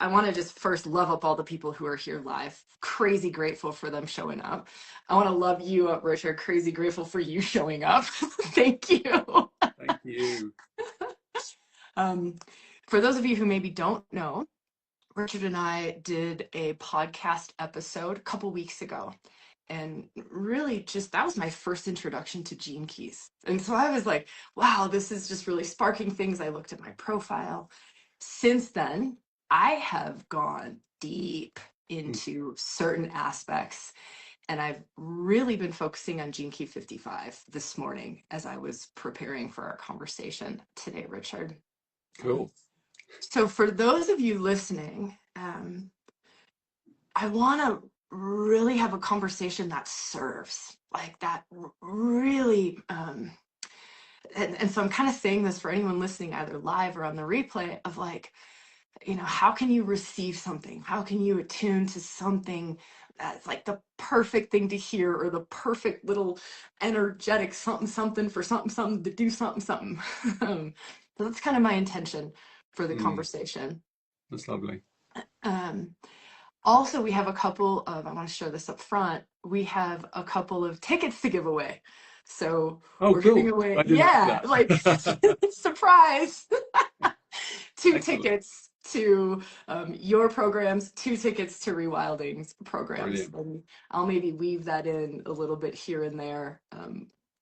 I want to just first love up all the people who are here live. Crazy grateful for them showing up. I want to love you up, Richard. Crazy grateful for you showing up. Thank you. Thank you. For those of you who maybe don't know, Richard and I did a podcast episode a couple weeks ago. And really just, that was my first introduction to Gene Keys. And so I was like, wow, this is just really sparking things. I looked at my profile. Since then, I have gone deep into certain aspects. And I've really been focusing on Gene Key 55 this morning as I was preparing for our conversation today, Richard. Cool. So for those of you listening, I want to really have a conversation that serves, like that really, and so I'm kind of saying this for anyone listening either live or on the replay of like, you know, how can you receive something? How can you attune to something that's like the perfect thing to hear, or the perfect little energetic something for something to do something. So that's kind of my intention for the conversation. That's lovely. Also, we have a couple of, I want to show this up front, we have a couple of tickets to give away. So we're cool. giving away, yeah, like surprise, 2 tickets to your programs, 2 tickets to ReWilding's programs. Brilliant. And I'll maybe weave that in a little bit here and there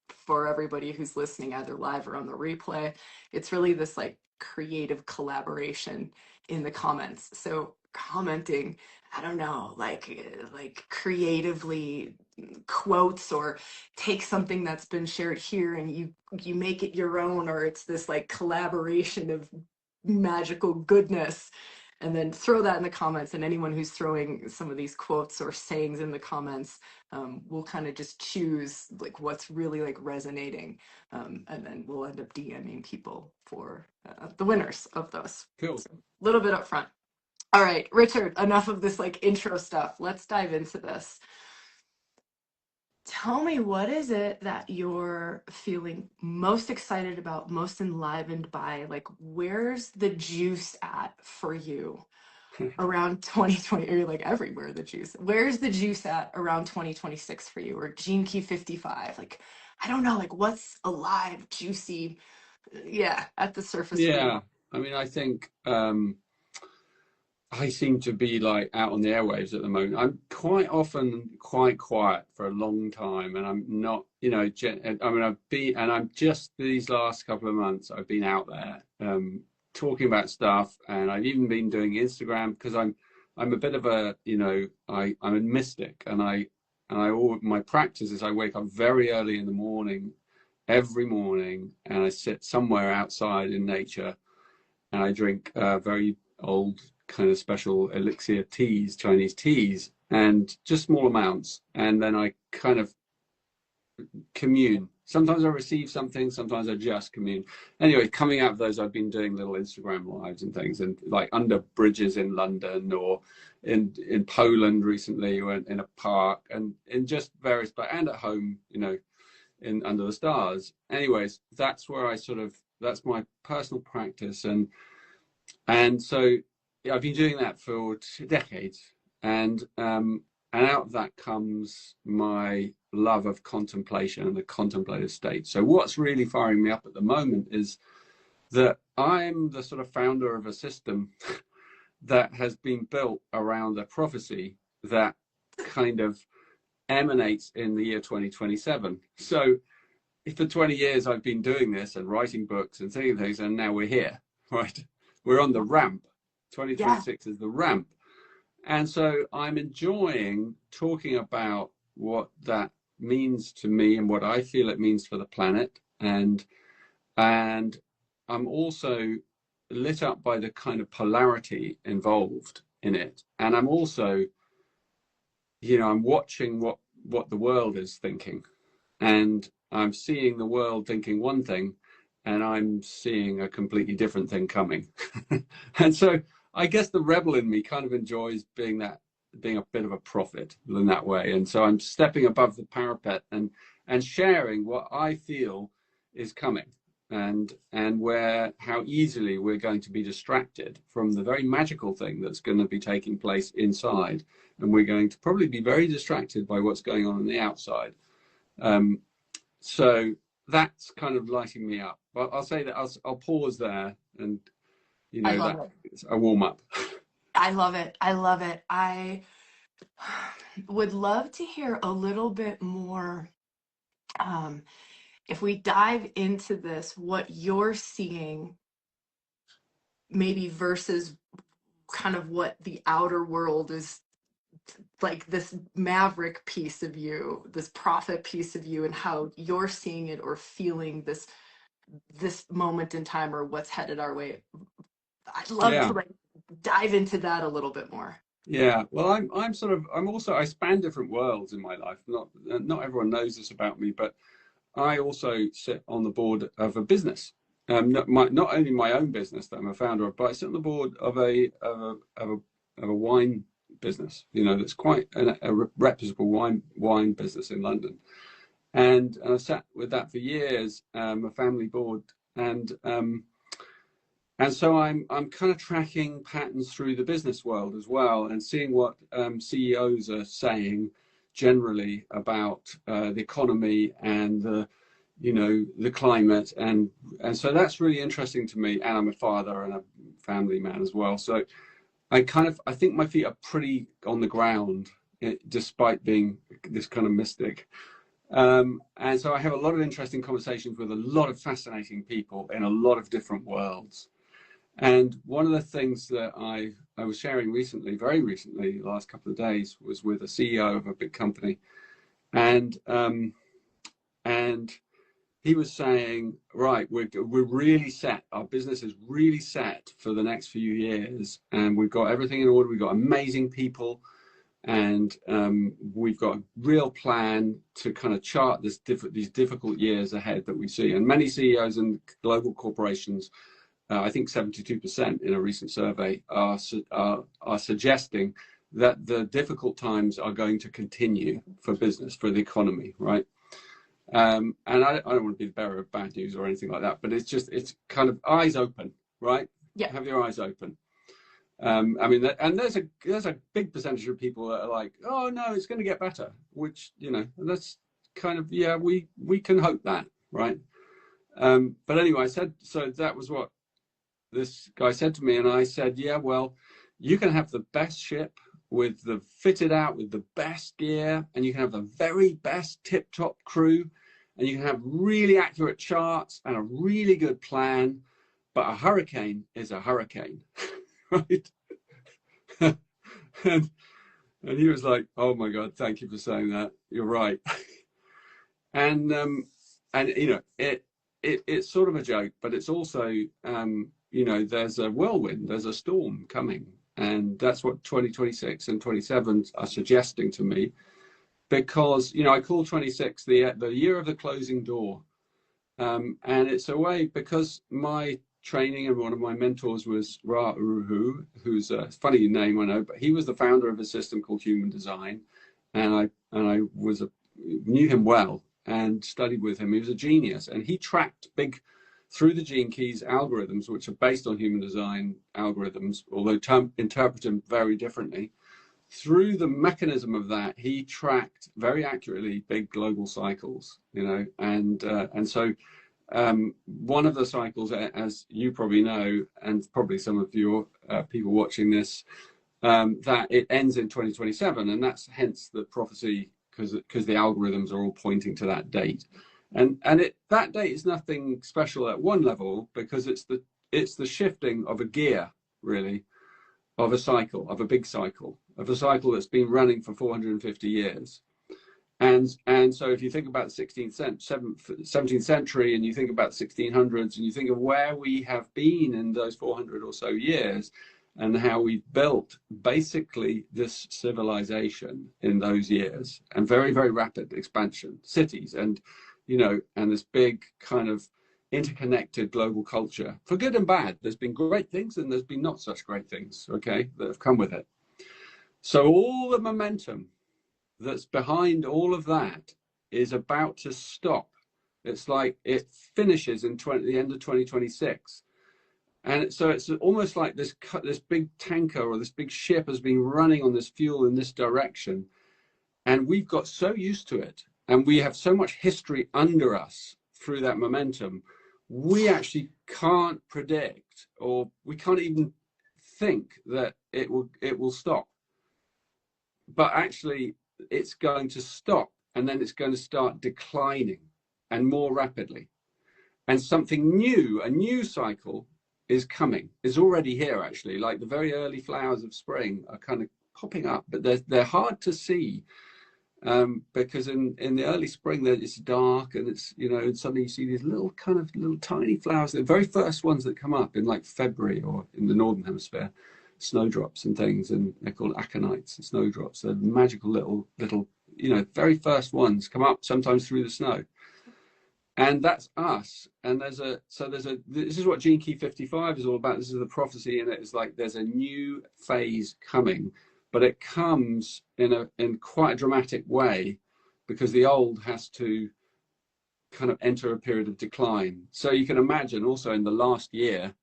for everybody who's listening either live or on the replay. It's really this like creative collaboration in the comments. So commenting, I don't know, like creatively quotes, or take something that's been shared here and you make it your own, or it's this like collaboration of magical goodness, and then throw that in the comments. And anyone who's throwing some of these quotes or sayings in the comments, we'll kind of just choose like what's really like resonating, and then we'll end up DMing people for the winners of those. Cool. So, a little bit up front. All right, Richard, enough of this like intro stuff. Let's dive into this. Tell me, what is it that you're feeling most excited about, most enlivened by? Like, where's the juice at for you around 2020, or like everywhere the juice? Where's the juice at around 2026 for you, or Gene Key 55? Like, I don't know, like what's alive, juicy, at the surface for you? I mean, I think I seem to be like out on the airwaves at the moment. I'm quite often quite quiet for a long time, and I'm not, you know, I mean, I'm just these last couple of months, I've been out there talking about stuff, and I've even been doing Instagram because I'm a bit of a, you know, I'm a mystic, and my practice is I wake up very early in the morning, every morning, and I sit somewhere outside in nature, and I drink very old kind of special elixir teas, Chinese teas, and just small amounts. And then I kind of commune. Sometimes I receive something, sometimes I just commune. Anyway, coming out of those, I've been doing little Instagram lives and things, and like under bridges in London, or in Poland recently, or in a park, and in just various, and at home, you know, in under the stars. Anyways, that's where that's my personal practice. And so I've been doing that for 2 decades, and out of that comes my love of contemplation and the contemplative state. So what's really firing me up at the moment is that I'm the sort of founder of a system that has been built around a prophecy that kind of emanates in the year 2027. So for 20 years I've been doing this and writing books and saying things, and now we're here, right? We're on the ramp. 2026 is the ramp. And so I'm enjoying talking about what that means to me and what I feel it means for the planet. And I'm also lit up by the kind of polarity involved in it. And I'm also, you know, I'm watching what the world is thinking. And I'm seeing the world thinking one thing, and I'm seeing a completely different thing coming. And so I guess the rebel in me kind of enjoys being a bit of a prophet in that way. And so I'm stepping above the parapet and sharing what I feel is coming. and where how easily we're going to be distracted from the very magical thing that's going to be taking place inside, and we're going to probably be very distracted by what's going on the outside. So that's kind of lighting me up. But I'll say that I'll pause there, and you I know love it. that's a warm up. I love it. I love it. I would love to hear a little bit more. If we dive into this, what you're seeing, maybe versus kind of what the outer world is like, this maverick piece of you, this prophet piece of you, and how you're seeing it or feeling this moment in time or what's headed our way. I'd love to Yeah. like dive into that a little bit more. Yeah, well, I'm also, I span different worlds in my life. Not everyone knows this about me, but I also sit on the board of a business. Not only my own business that I'm a founder of, but I sit on the board of a wine business. You know, that's quite a reputable wine business in London, and I've sat with that for years, a family board, and so I'm kind of tracking patterns through the business world as well, and seeing what CEOs are saying generally about the economy and the climate, and so that's really interesting to me. And I'm a father and a family man as well, so I think my feet are pretty on the ground, despite being this kind of mystic. And so I have a lot of interesting conversations with a lot of fascinating people in a lot of different worlds. And one of the things that I was sharing recently, very recently, the last couple of days, was with a CEO of a big company, and he was saying, right, we're really set. Our business is really set for the next few years, and we've got everything in order. We've got amazing people, and we've got a real plan to kind of chart these difficult years ahead that we see. And many CEOs and global corporations, I think 72% in a recent survey, are suggesting that the difficult times are going to continue for business, for the economy, right? And I don't want to be the bearer of bad news or anything like that, but it's kind of eyes open, right? Yeah. Have your eyes open. I mean, and there's a big percentage of people that are like, oh no, it's going to get better, which, that's kind of, yeah, we can hope that, right? But anyway, I said, so that was what this guy said to me, and I said, yeah, well, you can have the best ship with the fitted out with the best gear, and you can have the very best tip-top crew, and you can have really accurate charts and a really good plan, but a hurricane is a hurricane. Right? and he was like, oh my God, thank you for saying that, you're right. and it's sort of a joke, but it's also there's a whirlwind, there's a storm coming, and that's what 2026 and 27 are suggesting to me, because I call 26 the year of the closing door, and it's a way, because my training and one of my mentors was Ra Uru, who's a funny name, I know, but he was the founder of a system called Human Design, and I knew him well and studied with him. He was a genius, and he tracked through the gene keys algorithms, which are based on human design algorithms, although interpret them very differently. Through the mechanism of that, he tracked very accurately big global cycles, and so one of the cycles, as you probably know, and probably some of your people watching this, that it ends in 2027, and that's hence the prophecy, because the algorithms are all pointing to that date. And that date is nothing special at one level, because it's the shifting of a gear, really, of a cycle, of a big cycle, of a cycle that's been running for 450 years. And so if you think about the 17th century, and you think about the 1600s, and you think of where we have been in those 400 or so years, and how we built basically this civilization in those years, and very, very rapid expansion, cities, and this big kind of interconnected global culture, for good and bad. There's been great things, and there's been not such great things, okay, that have come with it. So all the momentum that's behind all of that is about to stop. It's like it finishes in the end of 2026. And so it's almost like this big tanker or this big ship has been running on this fuel in this direction. And we've got so used to it. And we have so much history under us through that momentum. We actually can't predict, or we can't even think that it will stop. But actually, it's going to stop, and then it's going to start declining and more rapidly. And something new, a new cycle is coming, is already here actually. Like the very early flowers of spring are kind of popping up, but they're hard to see, because in the early spring it's dark, and it's, you know, and suddenly you see these little tiny flowers, the very first ones that come up in like February or in the northern hemisphere, snowdrops and things, and they're called aconites and snowdrops. They're magical little, you know, very first ones come up sometimes through the snow. And that's us. And this is what Gene Key 55 is all about. This is the prophecy in it. It's like there's a new phase coming, but it comes in quite a dramatic way, because the old has to kind of enter a period of decline. So you can imagine also in the last year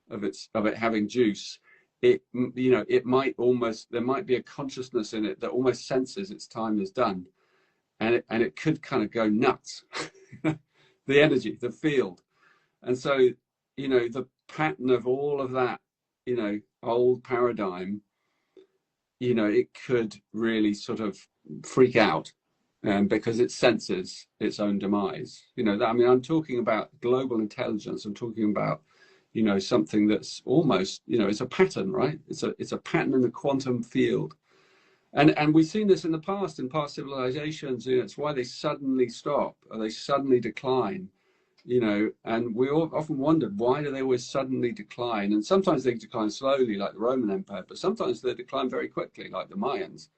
of it having juice, it, you know, there might be a consciousness in it that almost senses its time is done, and it could kind of go nuts. The energy, the field. And so, you know, the pattern of all of that, you know, old paradigm, you know, it could really sort of freak out, because it senses its own demise. You know, I mean, I'm talking about global intelligence. I'm talking about, you know, something that's almost, you know, it's a pattern, right? It's a pattern in the quantum field. And we've seen this in the past, in past civilizations. You know, it's why they suddenly stop, or they suddenly decline, you know. And we all often wondered, why do they always suddenly decline? And sometimes they decline slowly, like the Roman Empire, but sometimes they decline very quickly, like the Mayans,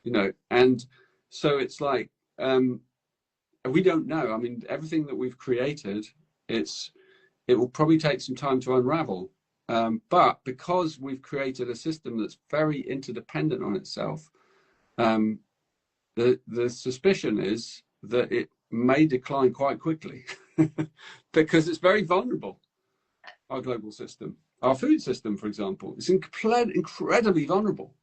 you know. And so it's like, we don't know. I mean, everything that we've created, it will probably take some time to unravel. But because we've created a system that's very interdependent on itself, the suspicion is that it may decline quite quickly, because it's very vulnerable. Our global system, our food system, for example, is incredibly vulnerable.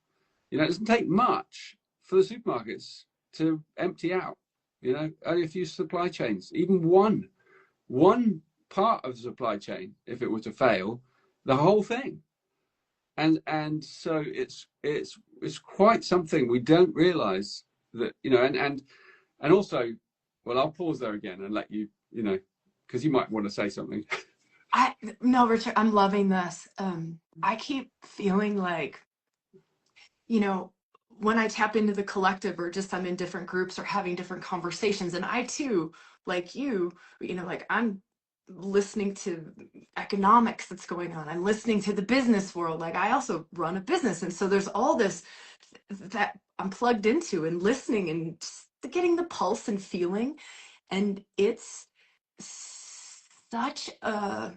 You know, it doesn't take much for the supermarkets to empty out. You know, only a few supply chains, even one part of the supply chain, if it were to fail, the whole thing. And so it's quite something we don't realize, that, you know. And also, well, I'll pause there again and let you, you know, because you might want to say something. No, Richard, I'm loving this. I keep feeling like, you know, when I tap into the collective, or just I'm in different groups or having different conversations, and I too, like you know, like I'm listening to economics that's going on. I'm listening to the business world. Like I also run a business. And so there's all this that I'm plugged into and listening and just getting the pulse and feeling. And it's such a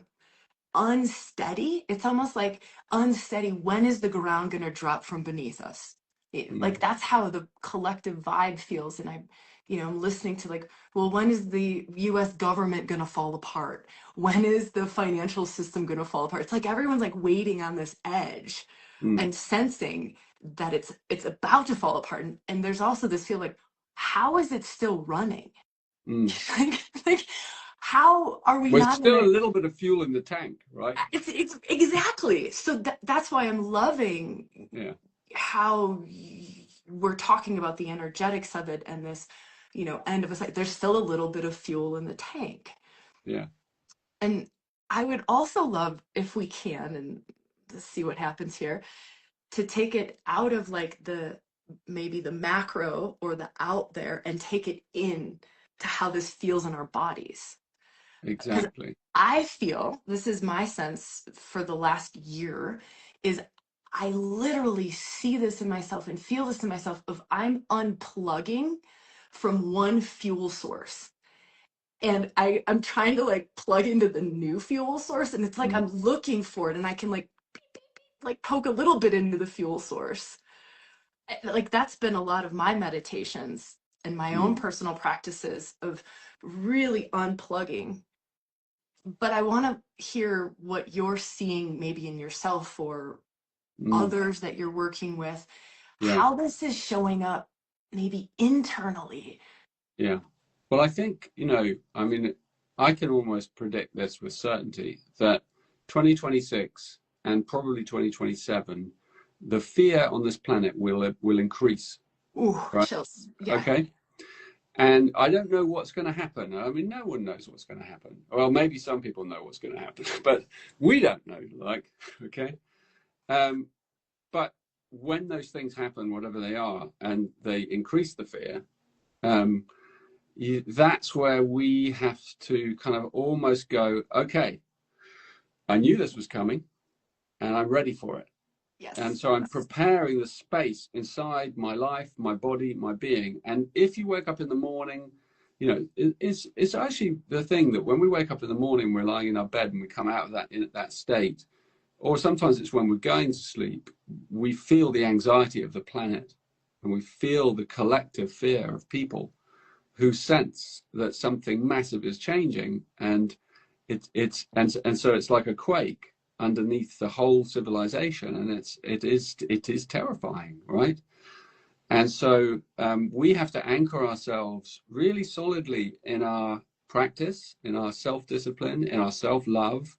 unsteady. It's almost like unsteady. When is the ground going to drop from beneath us? Like that's how the collective vibe feels. And I'm listening to like, well, when is the US government going to fall apart? When is the financial system going to fall apart? It's like everyone's like waiting on this edge and sensing that it's about to fall apart. And there's also this feel like, how is it still running? like how are we Well, not it's still gonna, a little bit of fuel in the tank, right? it's exactly. So that's why I'm loving how we're talking about the energetics of it, and this, end of a cycle. There's still a little bit of fuel in the tank. Yeah. And I would also love, if we can, and to see what happens here, to take it out of like maybe the macro or the out there, and take it in to how this feels in our bodies. Because Exactly. I feel, this is my sense for the last year, is I literally see this in myself and feel this in myself of I'm unplugging from one fuel source. And I'm trying to like plug into the new fuel source. And it's like I'm looking for it, and I can like poke a little bit into the fuel source. Like that's been a lot of my meditations. and my own personal practices of really unplugging. But I want to hear what you're seeing maybe in yourself or others that you're working with, how this is showing up maybe internally. Yeah. Well, I think, you know, I mean, I can almost predict this with certainty that 2026 and probably 2027, the fear on this planet will increase. Ooh, Right? chills. Yeah. Okay. And I don't know what's going to happen. I mean, no one knows what's going to happen. Well, maybe some people know what's going to happen, but we don't know, like, okay. But when those things happen, whatever they are, and they increase the fear, that's where we have to kind of almost go, okay, I knew this was coming and I'm ready for it. Yes. And so I'm preparing the space inside my life, my body, my being. And if you wake up in the morning, you know, it's actually the thing that when we wake up in the morning, we're lying in our bed and we come out of that in that state, or sometimes it's when we're going to sleep, we feel the anxiety of the planet and we feel the collective fear of people who sense that something massive is changing, and so it's like a quake underneath the whole civilization, and it is terrifying, right? And so we have to anchor ourselves really solidly in our practice, in our self-discipline, in our self-love.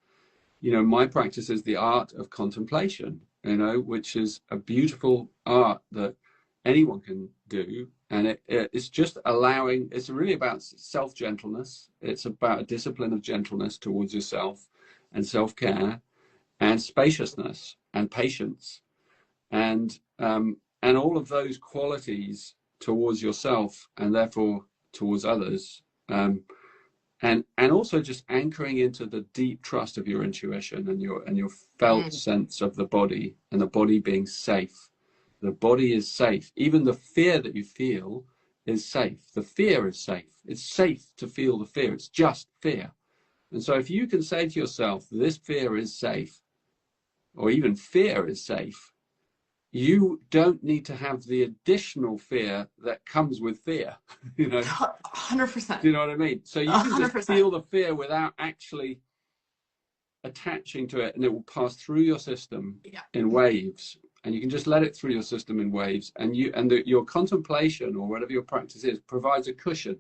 You know, my practice is the art of contemplation, you know, which is a beautiful art that anyone can do. And it's just allowing, it's really about self-gentleness. It's about a discipline of gentleness towards yourself and self-care and spaciousness and patience and all of those qualities towards yourself and therefore towards others. And also just anchoring into the deep trust of your intuition and your felt sense of the body, and the body being safe. The body is safe. Even the fear that you feel is safe. The fear is safe. It's safe to feel the fear. It's just fear. And so if you can say to yourself, this fear is safe, or even fear is safe, you don't need to have the additional fear that comes with fear. You know, 100%. Do you know what I mean? So you can just 100%. feel the fear without actually attaching to it, and it will pass through your system in waves, and you can just let it through your system in waves, and your contemplation or whatever your practice is provides a cushion,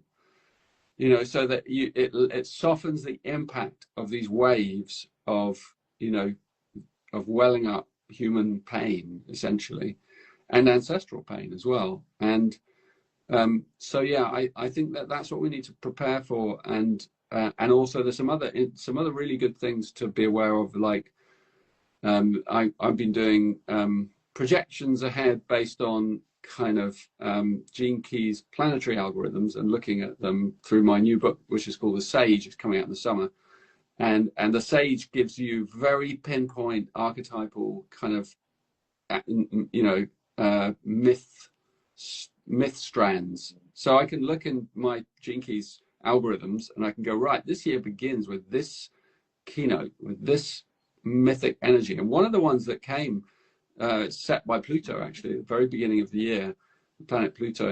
you know, so that it softens the impact of these waves of, you know, of welling up human pain essentially, and ancestral pain as well. And so yeah, I think that's what we need to prepare for, and also there's some other really good things to be aware of, like I've been doing projections ahead based on kind of Gene Key's planetary algorithms and looking at them through my new book, which is called The Sage. It's coming out in the summer, and the Sage gives you very pinpoint archetypal kind of you know myth strands. So I can look in my Gene Keys algorithms and I can go, right, this year begins with this keynote, with this mythic energy. And one of the ones that came set by Pluto, actually, at the very beginning of the year, the planet Pluto,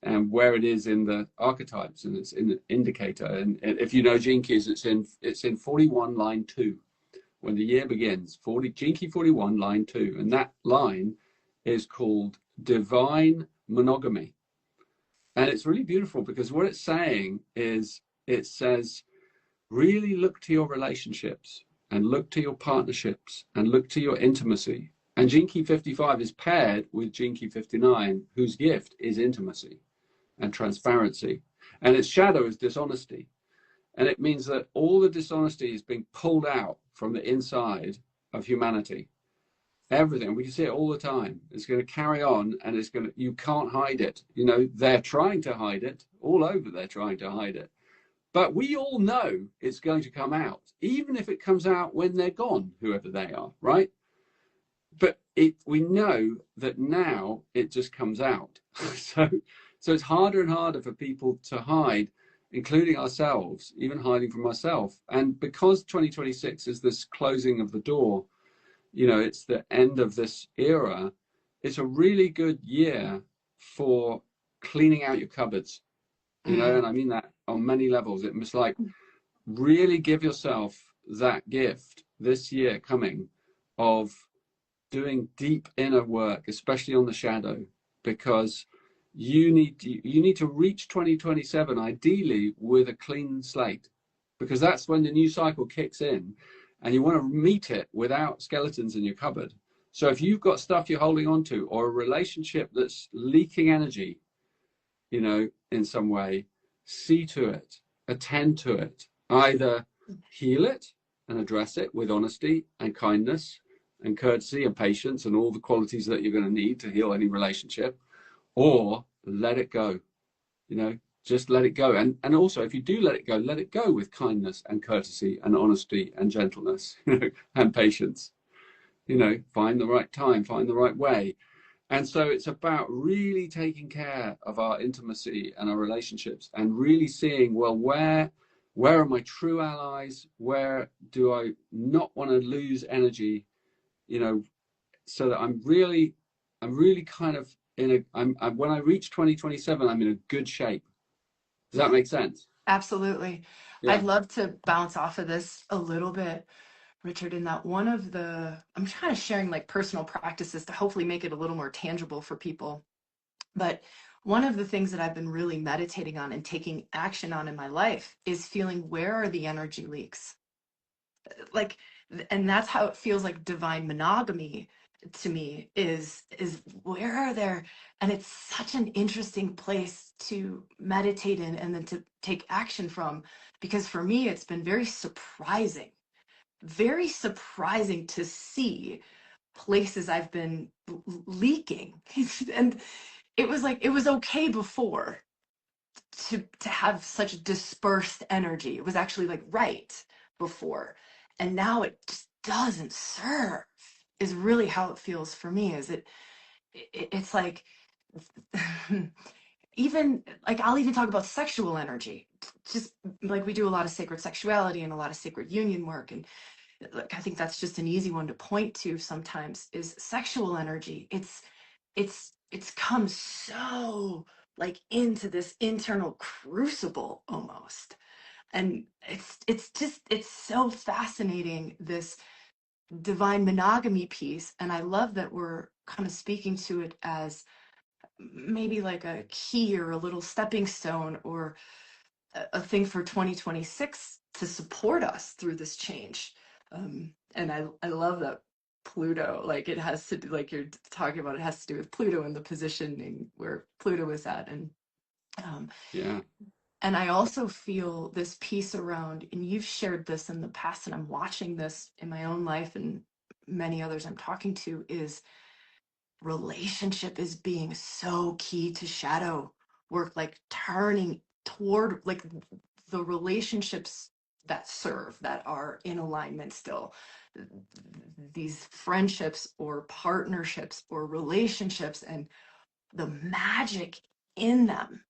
and where it is in the archetypes, and it's in the indicator. And if you know Gene Keys, it's in 41 line 2. When the year begins, Gene Key 41 line 2, and that line is called Divine Monogamy. And it's really beautiful because what it's saying is, it says, really look to your relationships and look to your partnerships and look to your intimacy. And Gene Key 55 is paired with Gene Key 59, whose gift is intimacy and transparency. And its shadow is dishonesty. And it means that all the dishonesty is being pulled out from the inside of humanity. Everything, we can see it all the time. It's going to carry on, and you can't hide it. You know, they're trying to hide it all over. They're trying to hide it. But we all know it's going to come out, even if it comes out when they're gone, whoever they are, right? But we know that now it just comes out. So it's harder and harder for people to hide, including ourselves, even hiding from ourselves. And because 2026 is this closing of the door, you know, it's the end of this era, it's a really good year for cleaning out your cupboards, you know, Mm. and I mean that on many levels. It must like really give yourself that gift this year coming of doing deep inner work, especially on the shadow, because you need to reach 2027 ideally with a clean slate, because that's when the new cycle kicks in, and you want to meet it without skeletons in your cupboard. So if you've got stuff you're holding on to, or a relationship that's leaking energy, you know, in some way, see to it, attend to it, either heal it and address it with honesty and kindness and courtesy and patience and all the qualities that you're going to need to heal any relationship, or let it go, you know, just let it go. And also, if you do let it go with kindness and courtesy and honesty and gentleness, you know, and patience. You know, find the right time, find the right way. And so it's about really taking care of our intimacy and our relationships, and really seeing, well, where are my true allies? Where do I not want to lose energy? You know, so that I'm really kind of in when I reach 2027, I'm in a good shape. Does that make sense? Absolutely. Yeah. I'd love to bounce off of this a little bit, Richard, in that I'm trying to sharing like personal practices to hopefully make it a little more tangible for people. But one of the things that I've been really meditating on and taking action on in my life is feeling, where are the energy leaks? Like, and that's how it feels like divine monogamy to me is where are there, and it's such an interesting place to meditate in and then to take action from, because for me it's been very surprising to see places I've been leaking. And it was like, it was okay before to have such dispersed energy. It was actually like right before. And now it just doesn't serve, is really how it feels for me. It's like even like, I'll even talk about sexual energy. Just like we do a lot of sacred sexuality and a lot of sacred union work, and like I think that's just an easy one to point to sometimes, is sexual energy. It's come so like into this internal crucible almost, and it's so fascinating, this divine monogamy piece. And I love that we're kind of speaking to it as maybe like a key or a little stepping stone, or a thing for 2026 to support us through this change. And I love that Pluto, like it has to do, like you're talking about, it has to do with Pluto and the positioning where Pluto is at. Um, Yeah. and I also feel this piece around, and you've shared this in the past, and I'm watching this in my own life and many others I'm talking to, is relationship is being so key to shadow work, like turning toward like the relationships that serve, that are in alignment still, these friendships or partnerships or relationships, and the magic in them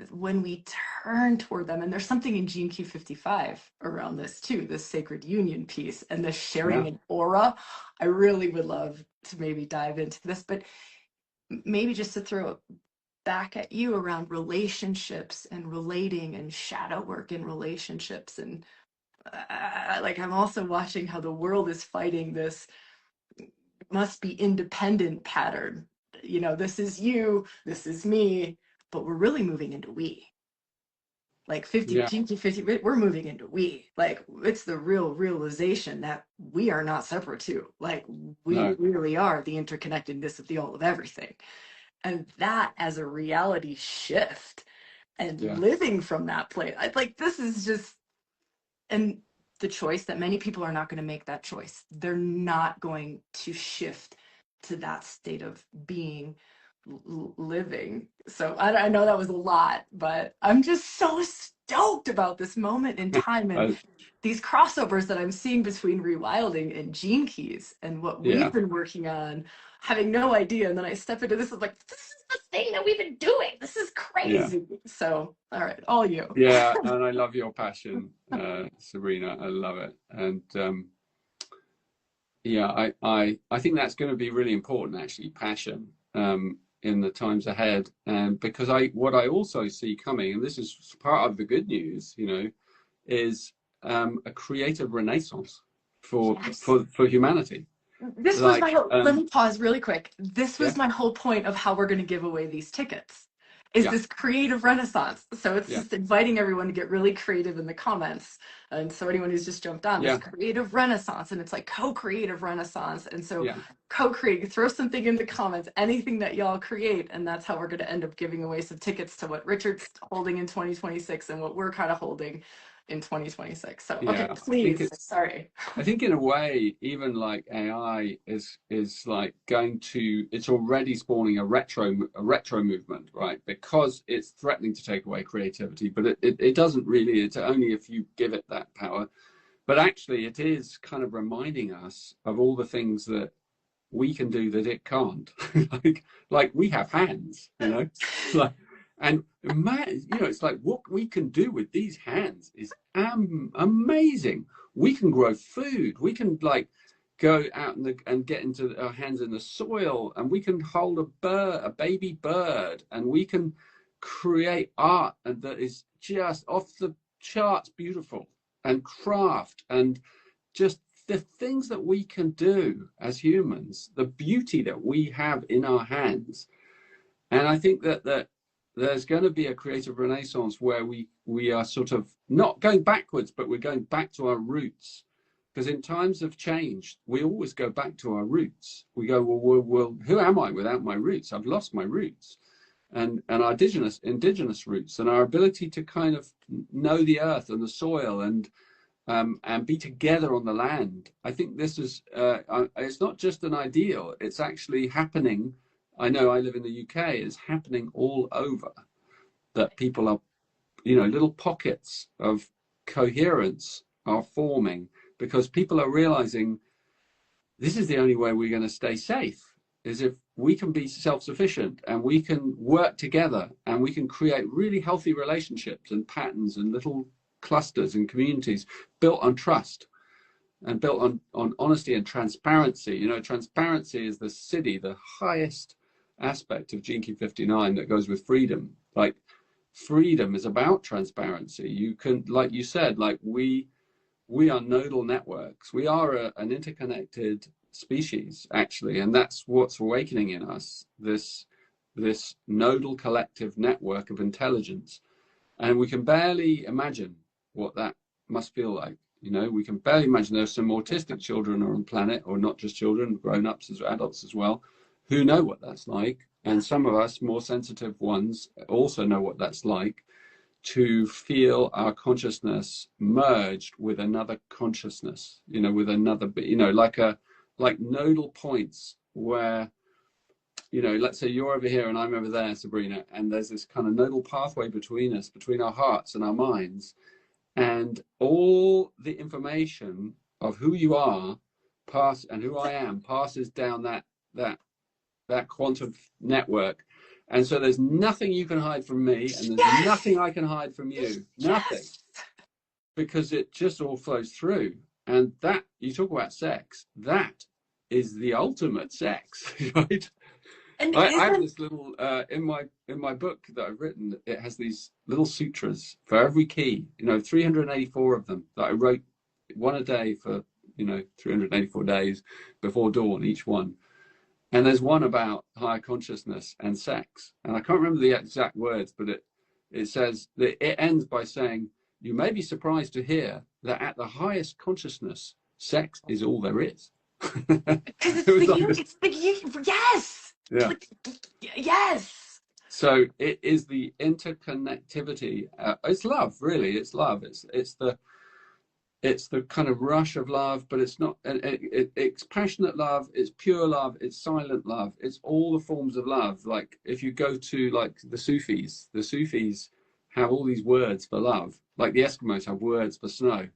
when we turn toward them. And there's something in Gene Key 55 around this too, this sacred union piece and the Yeah. sharing an aura. I really would love to maybe dive into this, but maybe just to throw it back at you around relationships and relating and shadow work in relationships. And like, I'm also watching how the world is fighting this must be independent pattern. You know, this is you, this is me, but we're really moving into we. Like 50, Yeah. 50, we're moving into we. Like, it's the real realization that we are not separate too. Like, we No. really are the interconnectedness of the all of everything. And that as a reality shift and Yeah. living from that place, I like, this is just, and the choice that many people are not going to make that choice. They're not going to shift to that state of being, living. So I know that was a lot, but I'm just so stoked about this moment in time and I, these crossovers that I'm seeing between rewilding and gene keys and what we've yeah. been working on, having no idea. And then I step into this, is like, this is the thing that we've been doing. This is Yeah. crazy. So, all right, all you. Yeah. And I love your passion, Sabrina. I love it. And yeah, I think that's going to be really important, actually, passion. in the times ahead. And because what I also see coming, and this is part of the good news, you know, is a creative renaissance for Yes. for humanity. This was my Like, whole, let me pause really quick. This yeah, was my whole point of how we're going to give away these tickets. Is yeah, this creative renaissance. So it's yeah, just inviting everyone to get really creative in the comments. And so anyone who's just jumped on this yeah, creative renaissance, and it's like co-creative renaissance. And so yeah. co-create, throw something in the comments, anything that y'all create. And that's how we're going to end up giving away some tickets to what Richard's holding in 2026 and what we're kind of holding in 2026. So, okay, Yeah, I think please. it's, Sorry. I think in a way, even like AI is like going to, it's already spawning a retro movement, right? Because it's threatening to take away creativity, but it doesn't really. It's only if you give it that power. But actually, it is kind of reminding us of all the things that we can do that it can't. like we have hands, you know, like, and man, you know, it's like what we can do with these hands is amazing. We can grow food. We can like go out and get into our hands in the soil, and we can hold a baby bird, and we can create art and that is just off the charts beautiful, and craft, and just the things that we can do as humans, the beauty that we have in our hands. And I think that there's going to be a creative renaissance where we are sort of not going backwards, but we're going back to our roots. Because in times of change, we always go back to our roots. We go, well, who am I without my roots? I've lost my roots. And our indigenous roots, and our ability to kind of know the earth and the soil, and be together on the land. I think this is, it's not just an ideal, it's actually happening. I know I live in the UK, it's happening all over, that people are, you know, little pockets of coherence are forming because people are realizing this is the only way we're going to stay safe, is if we can be self-sufficient and we can work together and we can create really healthy relationships and patterns and little clusters and communities built on trust and built on honesty and transparency. You know, transparency is the highest aspect of Gene Key 59 that goes with freedom. Like, freedom is about transparency. You can, like you said, like we are nodal networks. We are an interconnected species, actually, and that's what's awakening in us, this nodal collective network of intelligence. And we can barely imagine what that must feel like. You know, we can barely imagine. There's some autistic children on the planet, or not just children, grown-ups as adults as well, who know what that's like. And some of us more sensitive ones also know what that's like, to feel our consciousness merged with another consciousness, you know, with another, you know, like nodal points where, you know, let's say you're over here and I'm over there, Sabrina, and there's this kind of nodal pathway between us, between our hearts and our minds, and all the information of who you are and who I am passes down that quantum network. And so there's nothing you can hide from me, and there's Yes! nothing I can hide from you. Nothing. Yes! Because it just all flows through. And that, you talk about sex, that is the ultimate sex, right? And I have isn't this little in my book that I've written. It has these little sutras for every key. You know, 384 of them that I wrote, one a day for, you know, 384 days before dawn, each one. And there's one about higher consciousness and sex, and I can't remember the exact words, but it says that it ends by saying, "You may be surprised to hear that at the highest consciousness, sex is all there is." because It was like this, it's the you, yes! yeah. Like, yes! So it is the interconnectivity. It's love, really. It's love. It's the kind of rush of love, but it's not. It's passionate love. It's pure love. It's silent love. It's all the forms of love. Like if you go to like the Sufis have all these words for love. Like the Eskimos have words for snow.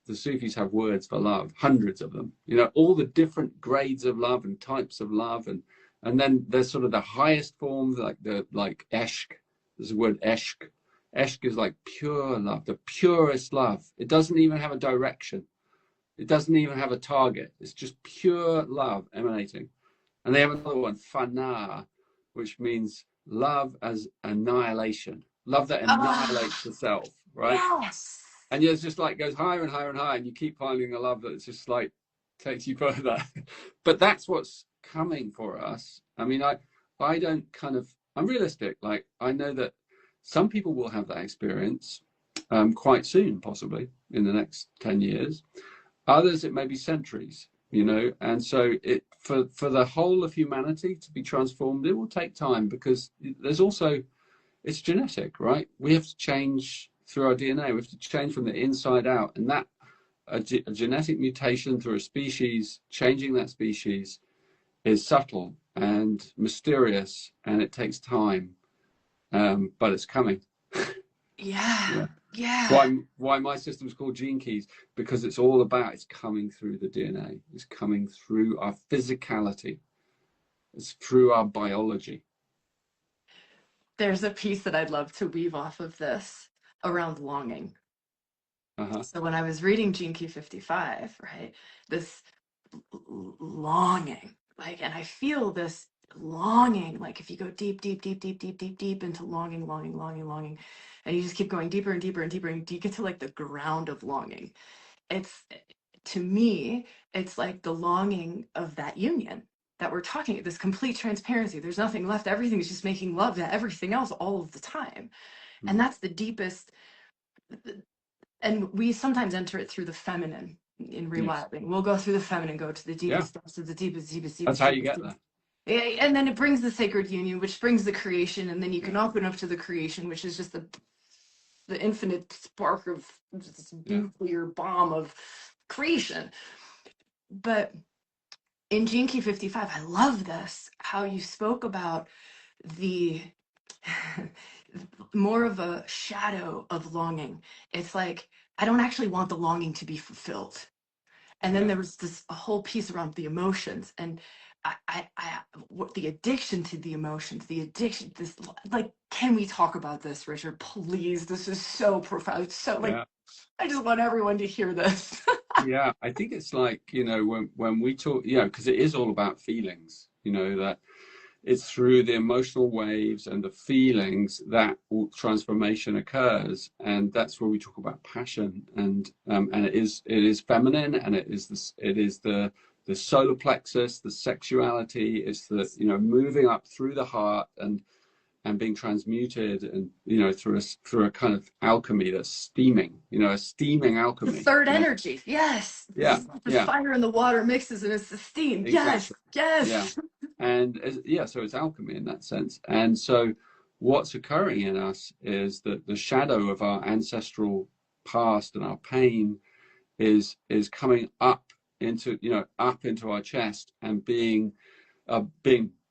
The Sufis have words for love, hundreds of them. You know, all the different grades of love and types of love, and then there's sort of the highest forms, like Eshk. There's the word Eshk. Eshk is like pure love, the purest love. It doesn't even have a direction. It doesn't even have a target. It's just pure love emanating. And they have another one, Fana, which means love as annihilation, love that annihilates the self, right? Yes. And it's just like goes higher and higher and higher, and you keep finding a love that's just like takes you further. But that's what's coming for us. I mean, I don't kind of, I'm realistic. Like, I know that some people will have that experience quite soon, possibly in the next 10 years. Others, it may be centuries, you know. And so it for the whole of humanity to be transformed, it will take time, because there's also, it's genetic, right? We have to change through our DNA. We have to change from the inside out. And that a genetic mutation through a species, changing that species, is subtle and mysterious, and it takes time, but it's coming. Yeah. It's why my system's called Gene Keys, because it's all about, it's coming through the DNA. It's coming through our physicality. It's through our biology. There's a piece that I'd love to weave off of this around longing. So when I was reading Gene Key 55, right, this longing, like, and I feel this longing, like if you go deep, deep, deep, deep, deep, deep, deep into longing, longing, longing, longing, and you just keep going deeper and deeper and deeper, and you get to like the ground of longing. It's, to me, it's like the longing of that union that we're talking, this complete transparency. There's nothing left. Everything's just making love to everything else all of the time. And that's the deepest. And we sometimes enter it through the feminine in ReWilding. Yes. We'll go through the feminine, go to the deepest depths of the deepest, deepest, deepest. That's how you get there. Yeah, and then it brings the sacred union, which brings the creation, and then you can open up to the creation, which is just the infinite spark of this nuclear bomb of creation. But in Gene Key 55, I love this, how you spoke about the more of a shadow of longing. It's like, I don't actually want the longing to be fulfilled. And then there was this a whole piece around the emotions, and what the addiction to the emotions, the addiction, this, like, can we talk about this, Richard? Please, this is so profound. So like, I just want everyone to hear this. Yeah, I think it's like, you know, when we talk, you know, because it is all about feelings, you know, that it's through the emotional waves and the feelings that transformation occurs, and that's where we talk about passion, and it is feminine, and it is the solar plexus, the sexuality, it's the, you know, moving up through the heart and being transmuted, and, you know, through a kind of alchemy that's steaming, you know, a steaming alchemy. The third energy, yes. Yeah, the fire and the water mixes, and it's the steam. Exactly. Yes. Yeah. And so it's alchemy in that sense. And so what's occurring in us is that the shadow of our ancestral past and our pain is coming up into, you know, up into our chest, and being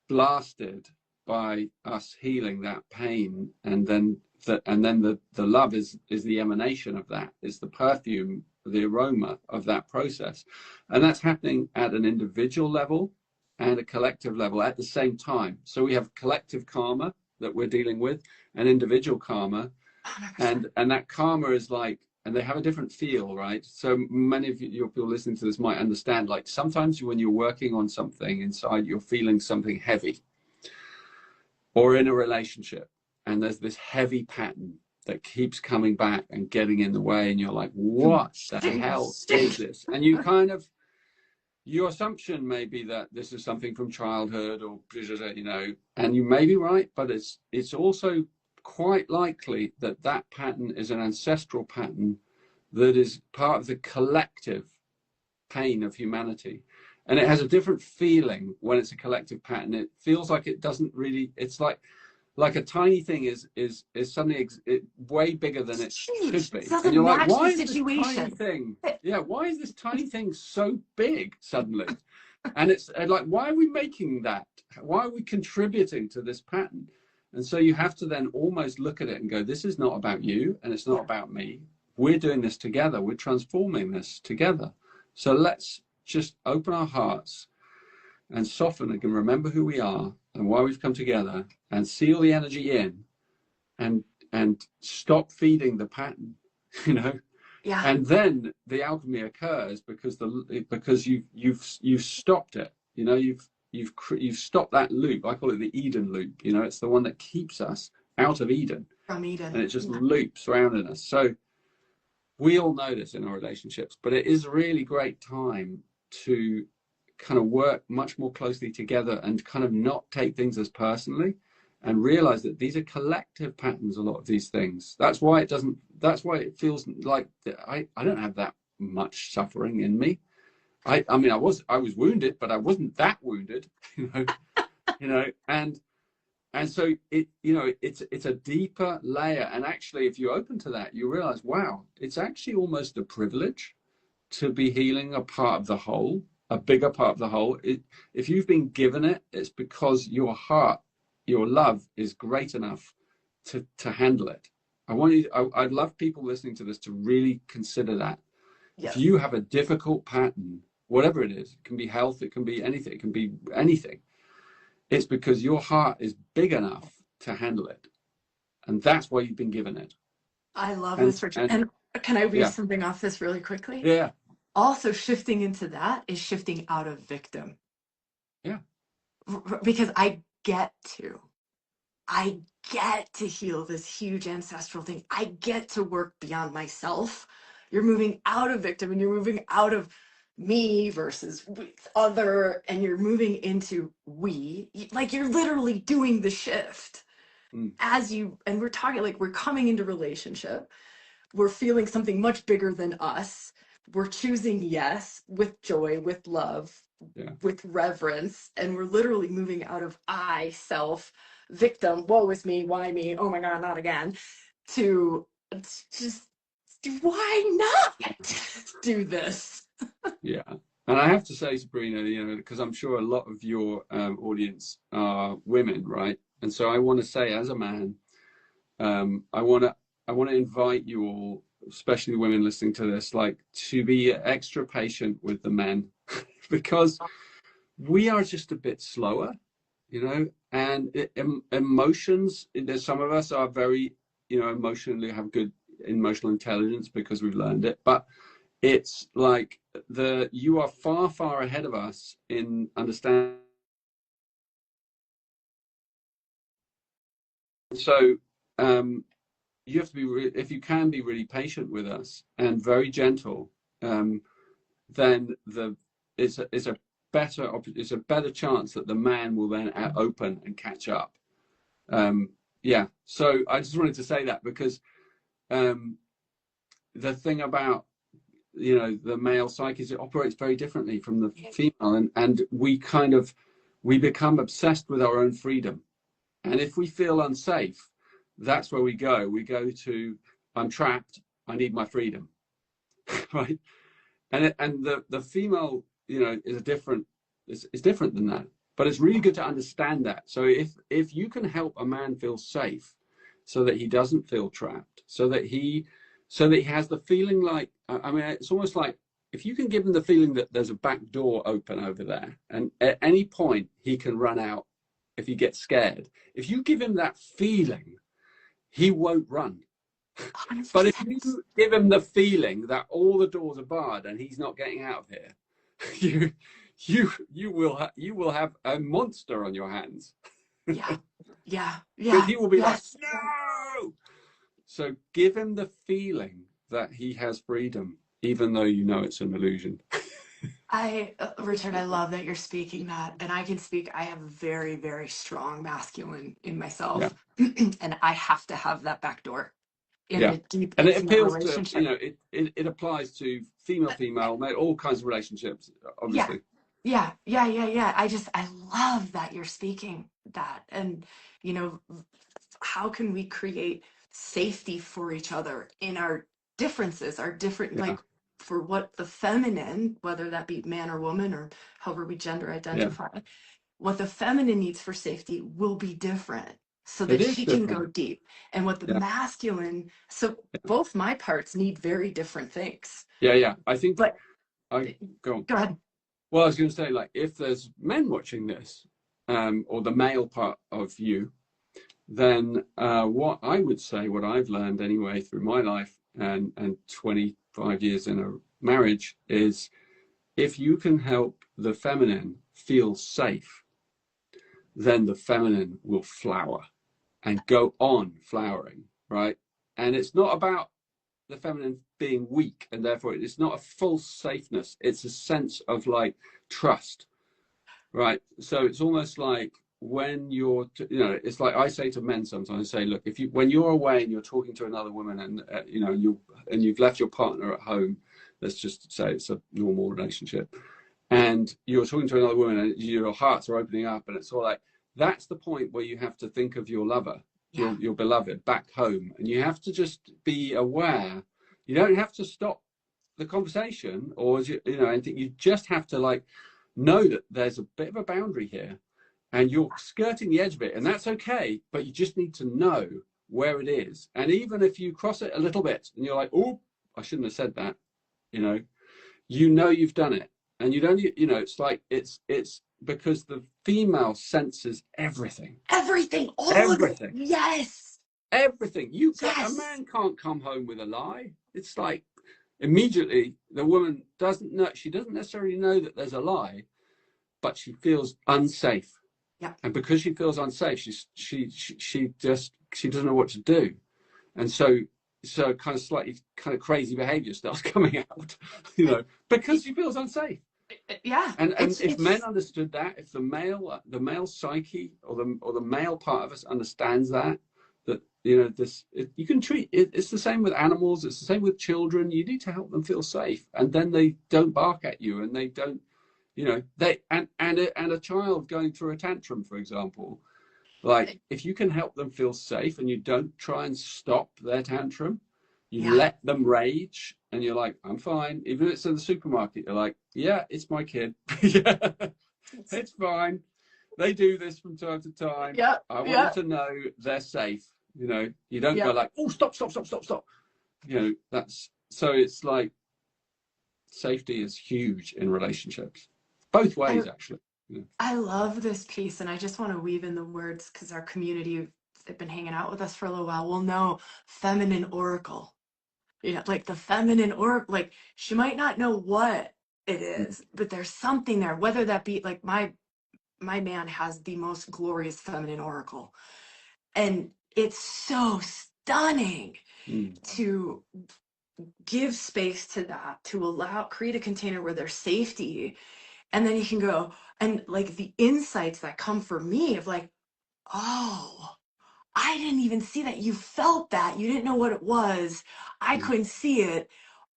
blasted by us healing that pain. And then the love is the emanation of that, is the perfume, the aroma of that process. And that's happening at an individual level and a collective level at the same time. So we have collective karma that we're dealing with, and individual karma. 100%. And that karma is like, and they have a different feel, right? So many of you people listening to this might understand, like, sometimes when you're working on something inside, you're feeling something heavy, or in a relationship, and there's this heavy pattern that keeps coming back and getting in the way, and you're like, what the hell is this? And you kind of, your assumption may be that this is something from childhood, or, you know, and you may be right, but it's also quite likely that that pattern is an ancestral pattern that is part of the collective pain of humanity. And it has a different feeling when it's a collective pattern. It feels like it doesn't really, it's like a tiny thing is suddenly way bigger than it should be. And you're like, why is this tiny thing? Yeah, why is this tiny thing so big suddenly? And it's like, why are we making that? Why are we contributing to this pattern? And so you have to then almost look at it and go, this is not about you, and it's not about me. We're doing this together. We're transforming this together. So let's just open our hearts and soften and remember who we are and why we've come together, and seal the energy in, and stop feeding the pattern, you know. Yeah. And then the alchemy occurs, because you've stopped it, you know. you've stopped that loop. I call it the Eden loop. You know, it's the one that keeps us out of Eden, From Eden. and it just loops around in us. So we all know this in our relationships, but it is a really great time to kind of work much more closely together and kind of not take things as personally, and realize that these are collective patterns, a lot of these things. That's why it feels like I don't have that much suffering in me. I mean, I was wounded, but I wasn't that wounded, and so it's a deeper layer. And actually, if you open to that, you realize, wow, it's actually almost a privilege to be healing a part of the whole, a bigger part of the whole. If you've been given it, it's because your heart, your love is great enough to handle it. I'd love people listening to this to really consider that. Yes. If you have a difficult pattern, whatever it is, it can be health, it can be anything, it can be anything. It's because your heart is big enough to handle it. And that's why you've been given it. I love this, Richard. And can I read something off this really quickly? Yeah. Also, shifting into that is shifting out of victim. Yeah. Because I get to heal this huge ancestral thing. I get to work beyond myself. You're moving out of victim, and you're moving out of me versus other, and you're moving into we. Like, you're literally doing the shift as you, and we're talking, like, we're coming into relationship. We're feeling something much bigger than us. We're choosing yes with joy, with love, with reverence, and we're literally moving out of I, self, victim, woe is me, why me, oh my God, not again, to just, why not do this? Yeah. And I have to say, Sabrina, because I'm sure a lot of your audience are women, right? And so I want to say, as a man, I want to invite you all, especially the women listening to this, like, to be extra patient with the men, because we are just a bit slower, and emotions, there's some of us are very, emotionally, have good emotional intelligence because we've learned it, but it's like you are far, far ahead of us in understanding. So you have to be, if you can be really patient with us and very gentle, then it's a better chance that the man will then open and catch up. So I just wanted to say that, because the thing about the male psyche is it operates very differently from the female, and we become obsessed with our own freedom. And if we feel unsafe, that's where we go to, I'm trapped, I need my freedom. Right? And the female, is different than that. But it's really good to understand that. So if you can help a man feel safe, so that he doesn't feel trapped, so that he has the feeling like, I mean, it's almost like, if you can give him the feeling that there's a back door open over there, and at any point he can run out if he gets scared. If you give him that feeling, he won't run. 100%. But if you give him the feeling that all the doors are barred and he's not getting out of here, you will have a monster on your hands. Yeah. Because he will be like, no. So give him the feeling that he has freedom, even though it's an illusion. Richard, I love that you're speaking that, and I can speak. I have very, very strong masculine in myself, and I have to have that back door in a deep, and it appeals relationship. To it applies to female, all kinds of relationships, obviously. Yeah. I love that you're speaking that, and how can we create safety for each other in our differences, our different, like, for what the feminine, whether that be man or woman or however we gender identify, what the feminine needs for safety will be different, so that she can go deep. And what the masculine, so both my parts need very different things. I think, but go ahead. Well, I was going to say, like, if there's men watching this, or the male part of you, then what I would say, what I've learned anyway through my life and 25 years in a marriage, is if you can help the feminine feels safe, then the feminine will flower and go on flowering, right? And it's not about the feminine being weak, and therefore it's not a false safeness. It's a sense of like trust, right? So it's almost like when you're, it's like I say to men sometimes, I say, look, if you, when you're away and you're talking to another woman and, you've left your partner at home, let's just say it's a normal relationship, and you're talking to another woman and your hearts are opening up and it's all like, that's the point where you have to think of your lover, your beloved back home, and you have to just be aware. You don't have to stop the conversation or anything. You just have to like know that there's a bit of a boundary here and you're skirting the edge of it, and that's okay, but you just need to know where it is. And even if you cross it a little bit and you're like, oh, I shouldn't have said that, you've done it. And you don't, it's like, it's because the female senses everything. Everything. All everything. Of it. Yes. Everything. A man can't come home with a lie. It's like immediately the woman doesn't necessarily know that there's a lie, but she feels unsafe. Yeah. And because she feels unsafe, she doesn't know what to do. And so kind of crazy behavior starts coming out, because she feels unsafe. Yeah. And if men understood that, if the male psyche or the male part of us understands that you can treat it. It's the same with animals. It's the same with children. You need to help them feel safe, and then they don't bark at you, and they don't, and a child going through a tantrum, for example, like if you can help them feel safe and you don't try and stop their tantrum, you let them rage, and you're like, I'm fine. Even if it's in the supermarket, you're like, yeah, it's my kid. Yeah, it's fine. They do this from time to time. Yeah. I want them to know they're safe. You don't go like, oh, stop. That's so it's like safety is huge in relationships, both ways, actually. I love this piece, and I just want to weave in the words because our community, they've been hanging out with us for a little while, will know feminine oracle. Like the feminine oracle, like she might not know what it is, but there's something there, whether that be like my man has the most glorious feminine oracle. And it's so stunning to give space to that, to create a container where there's safety. And then you can go, and like the insights that come for me of like, oh, I didn't even see that. You felt that. You didn't know what it was. I couldn't see it.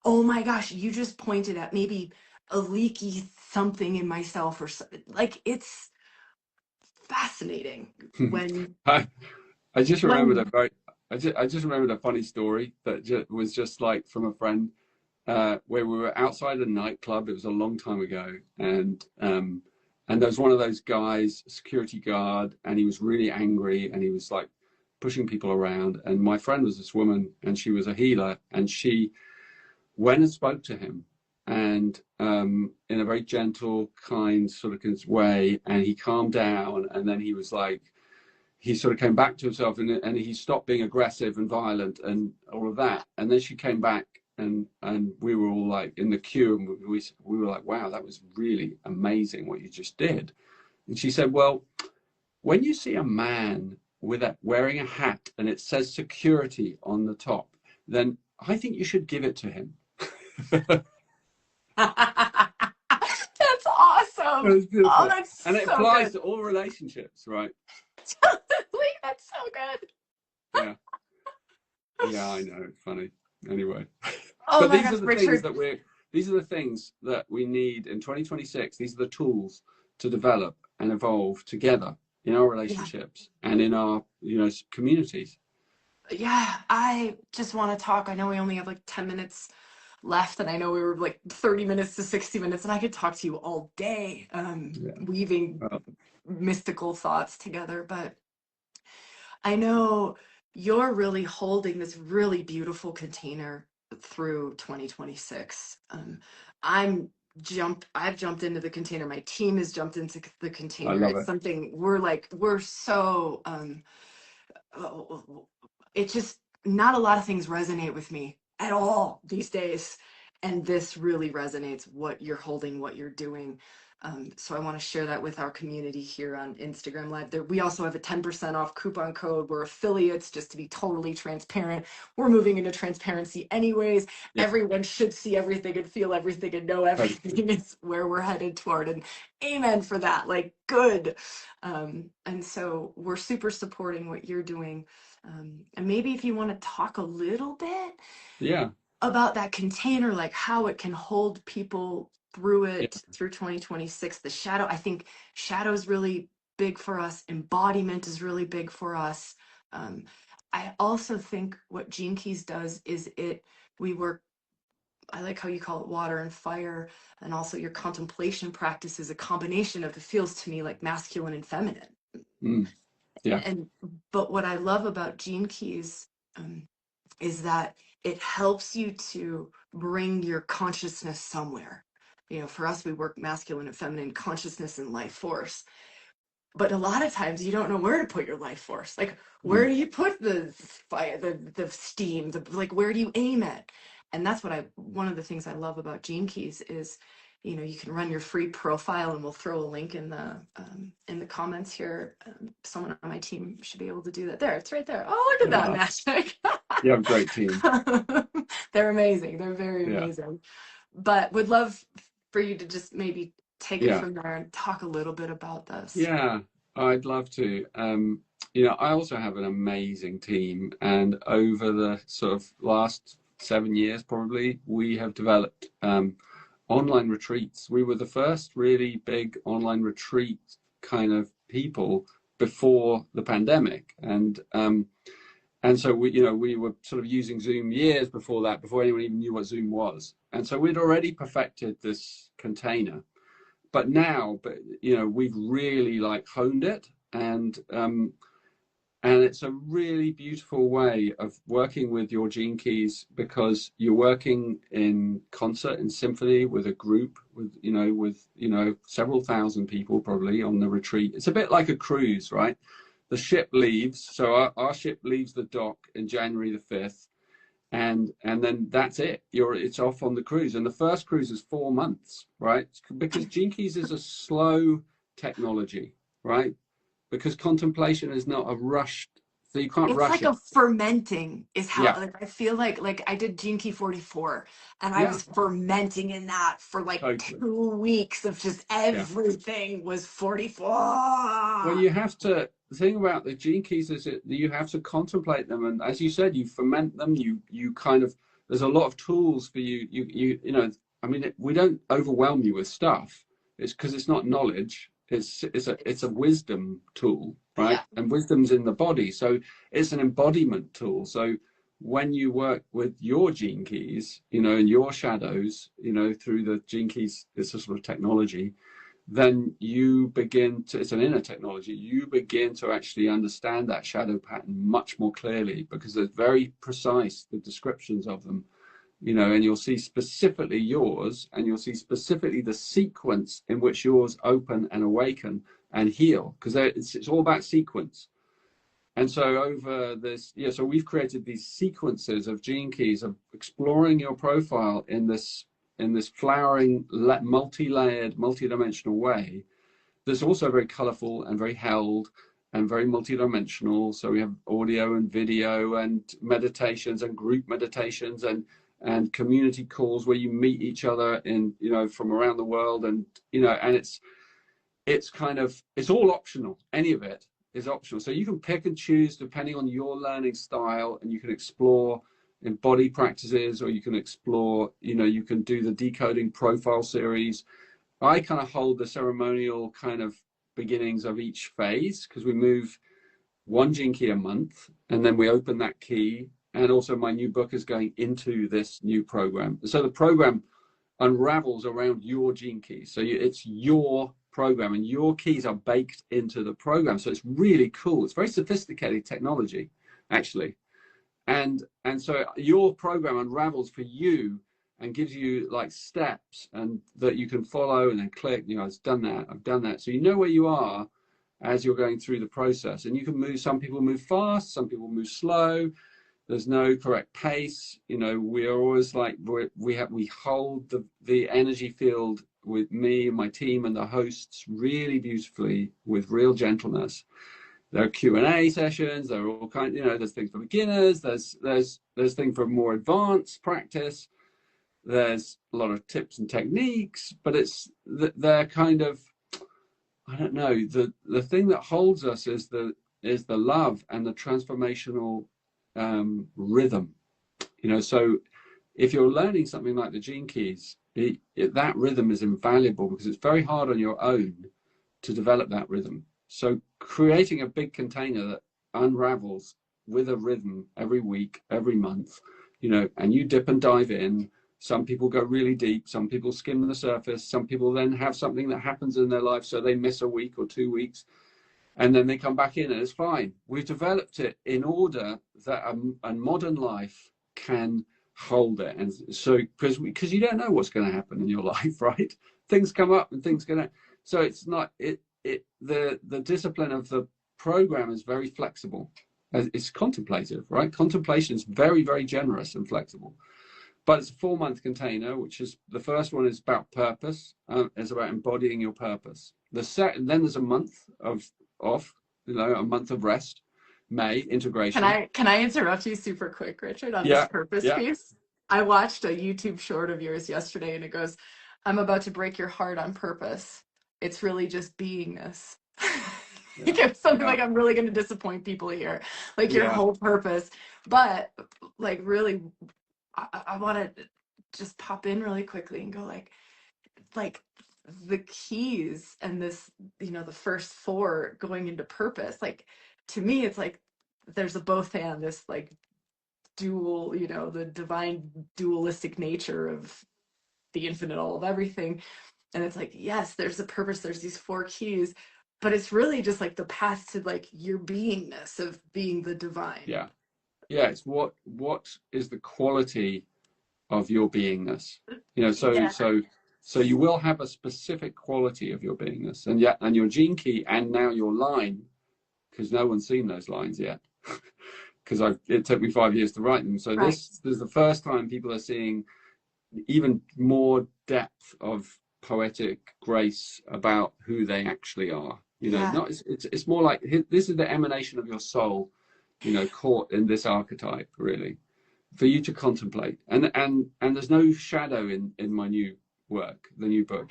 Oh my gosh, you just pointed at maybe a leaky something in myself or something. Like it's fascinating when I just remembered I just remembered a funny story that was just like from a friend, where we were outside a nightclub. It was a long time ago, and there was one of those guys, security guard, and he was really angry, and he was like pushing people around. And my friend was this woman, and she was a healer, and she went and spoke to him, and in a very gentle, kind sort of way, and he calmed down, and then he was like, he sort of came back to himself, and he stopped being aggressive and violent and all of that. And then she came back, and we were all like in the queue, and we were like, wow, that was really amazing what you just did. And she said, well, when you see a man wearing a hat and it says security on the top, then I think you should give it to him. That's awesome. Oh, that's and it so applies good to all relationships, right? That's so good. Yeah. Yeah, I know. It's funny. Anyway. Oh, but these are the things that we need in 2026. These are the tools to develop and evolve together in our relationships and in our, communities. Yeah, I just want to talk. I know we only have like 10 minutes left, and I know we were like 30 minutes to 60 minutes, and I could talk to you all day, weaving mystical thoughts together. But I know you're really holding this really beautiful container through 2026. I've jumped into the container. My team has jumped into the container. I love It's it. something we're so it just, not a lot of things resonate with me at all these days. And this really resonates, what you're holding, what you're doing. So I want to share that with our community here on Instagram Live. There, we also have a 10% off coupon code. We're affiliates, just to be totally transparent. We're moving into transparency anyways. Yeah. Everyone should see everything and feel everything and know everything is where we're headed toward. And amen for that. Like, good. And so we're super supporting what you're doing. And maybe if you want to talk a little bit about that container, like how it can hold people through it, through 2026. The shadow, I think shadow is really big for us. Embodiment is really big for us. I also think what Gene Keys does is we work, I like how you call it water and fire, and also your contemplation practice is a combination of, it feels to me like masculine and feminine. But what I love about Gene Keys is that it helps you to bring your consciousness somewhere. You know, for us, we work masculine and feminine consciousness and life force. But a lot of times you don't know where to put your life force. Like, where do you put the fire, the steam, like, where do you aim it? And that's what one of the things I love about Gene Keys is, you know, you can run your free profile, and we'll throw a link in the comments here. Someone on my team should be able to do that. There, it's right there. Oh, look at that magic. You have a great team. They're amazing. They're very amazing. But would love for you to just maybe take it from there and talk a little bit about this. Yeah, I'd love to. You know, I also have an amazing team, and over the sort of last 7 years, probably, we have developed online retreats. We were the first really big online retreat kind of people before the pandemic, and so we were sort of using Zoom years before that, before anyone even knew what Zoom was. And so we'd already perfected this container, but we've really like honed it, and it's a really beautiful way of working with your Gene Keys, because you're working in concert, in symphony, with a group, with several thousand people probably on the retreat. It's a bit like a cruise, right? The ship leaves, so our ship leaves the dock in January the 5th, and then that's it. It's off on the cruise, and the first cruise is 4 months, right? Because Gene Keys is a slow technology, right? Because contemplation is not a rushed, so you can't rush it. It's like a fermenting is how, like, I feel like I did Gene Key 44, and I was fermenting in that for like 2 weeks of just everything was 44. Well, you have to, the thing about the Gene Keys is that you have to contemplate them, and as you said, you ferment them, you kind of, there's a lot of tools for you know, I mean, we don't overwhelm you with stuff. It's because it's not knowledge. It's a wisdom tool, right? And wisdom's in the body, so it's an embodiment tool. So when you work with your Gene Keys, you know, and your shadows, you know, through the Gene Keys, it's a sort of technology, then you begin to, it's an inner technology, you begin to actually understand that shadow pattern much more clearly, because they're very precise, the descriptions of them. You know, and you'll see specifically yours, and you'll see specifically the sequence in which yours open and awaken and heal, because it's all about sequence. And so over this, so we've created these sequences of Gene Keys, of exploring your profile in this flowering, multi-layered, multi-dimensional way that's also very colorful and very held and very multi-dimensional. So we have audio and video and meditations and group meditations and community calls where you meet each other in, you know, from around the world, and, you know, and it's kind of, it's all optional. Any of it is optional. So you can pick and choose depending on your learning style, and you can explore in body practices, or you can explore, you know, you can do the decoding profile series. I kind of hold the ceremonial kind of beginnings of each phase, because we move one Gene Key a month, and then we open that key. And also my new book is going into this new program. So the program unravels around your Gene Keys. So it's your program, and your keys are baked into the program. So it's really cool. It's very sophisticated technology, actually. And so your program unravels for you and gives you like steps and that you can follow, and then click, you know, I've done that. So you know where you are as you're going through the process. And you can move, some people move fast, some people move slow. there's no correct pace. You know, we are always like, we hold the energy field with me and my team and the hosts really beautifully with real gentleness. There are Q&A sessions. There are all kinds, you know, there's things for beginners. There's things for more advanced practice. There's a lot of tips and techniques, but they're kind of, I don't know, the thing that holds us is the love and the transformational rhythm. You know, so if you're learning something like the Gene Keys, that rhythm is invaluable because it's very hard on your own to develop that rhythm. So creating a big container that unravels with a rhythm every week, every month, you know, and you dip and dive in. Some people go really deep, some people skim the surface, some people then have something that happens in their life so they miss a week or 2 weeks, and then they come back in and it's fine. We've developed it in order that a modern life can hold it. And so because you don't know what's going to happen in your life, right? Things come up and things go down. So it's not the discipline of the program is very flexible. It's contemplative, right? Contemplation is very, very generous and flexible. But it's a 4-month container, which is the first one is about purpose. It's about embodying your purpose. Then there's a month of off, you know, a month of rest. May integration. Can I interrupt you super quick, Richard, on this purpose piece? I watched a YouTube short of yours yesterday, and it goes, "I'm about to break your heart on purpose. It's really just beingness." It was something like, "I'm really going to disappoint people here, like your whole purpose." But like, really, I want to just pop in really quickly and go like the keys and this, you know, the first 4 going into purpose, like to me it's like there's a both and this like dual, you know, the divine dualistic nature of the infinite all of everything. And it's like, yes, there's a purpose, there's these 4 keys, but it's really just like the path to like your beingness of being the divine. It's what is the quality of your beingness, you know. So you will have a specific quality of your beingness, and your gene key, and now your line, because no one's seen those lines yet, because it took me 5 years to write them. So this is the first time people are seeing even more depth of poetic grace about who they actually are. You know, it's more like this is the emanation of your soul, you know, caught in this archetype, really, for you to contemplate. And there's no shadow in my new work, the new book.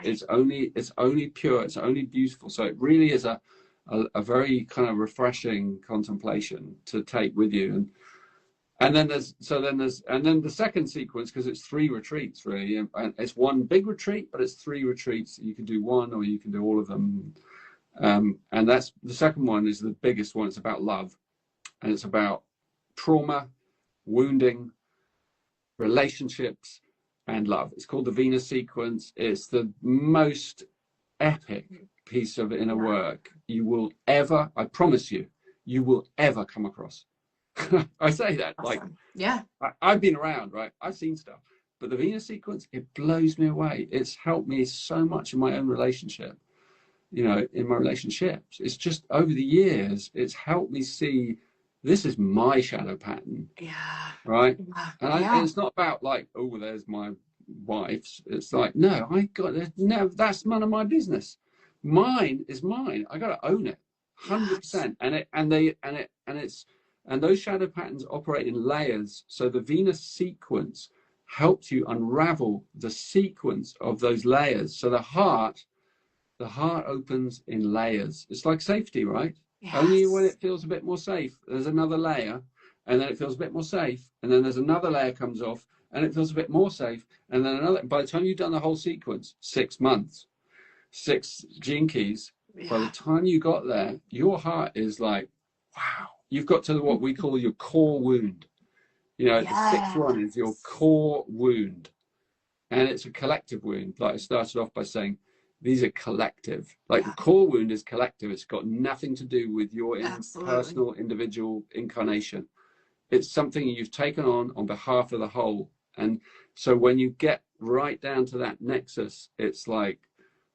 It's only pure, it's only beautiful. So it really is a very kind of refreshing contemplation to take with you. And then the second sequence, because it's 3 retreats really, and it's one big retreat, but it's 3 retreats. You can do one or you can do all of them. And that's the second one is the biggest one. It's about love, and it's about trauma, wounding, relationships, and love. It's called the Venus sequence. It's the most epic piece of inner work you will ever, I promise you, you will ever come across. I say that awesome. I've been around, right? I've seen stuff, but the Venus sequence, it blows me away. It's helped me so much in my own relationship, you know, in my relationships. It's just over the years, it's helped me see this is my shadow pattern. Right. And it's not about like, oh, there's my wife's. It's like, no, that's none of my business. Mine is mine. I got to own it 100%. And those shadow patterns operate in layers. So the Venus sequence helps you unravel the sequence of those layers. So the heart opens in layers. It's like safety, right? Only when it feels a bit more safe, there's another layer, and then it feels a bit more safe, and then there's another layer comes off, and it feels a bit more safe, and then another. By the time you've done the whole sequence, 6 months, 6 gene keys, by the time you got there, your heart is like, wow, you've got to what we call your core wound. You know, the 6th one is your core wound, and it's a collective wound. Like I started off by saying, these are collective. Like the core wound is collective. It's got nothing to do with your personal individual incarnation. It's something you've taken on behalf of the whole. And so when you get right down to that nexus, it's like,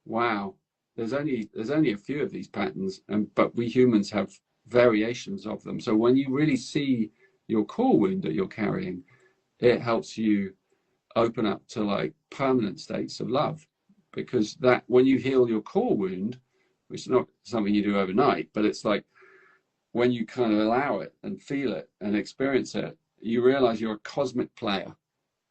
wow, there's only a few of these patterns, but we humans have variations of them. So when you really see your core wound that you're carrying, it helps you open up to like permanent states of love. Because that when you heal your core wound, which is not something you do overnight, but it's like when you kind of allow it and feel it and experience it, you realize you're a cosmic player.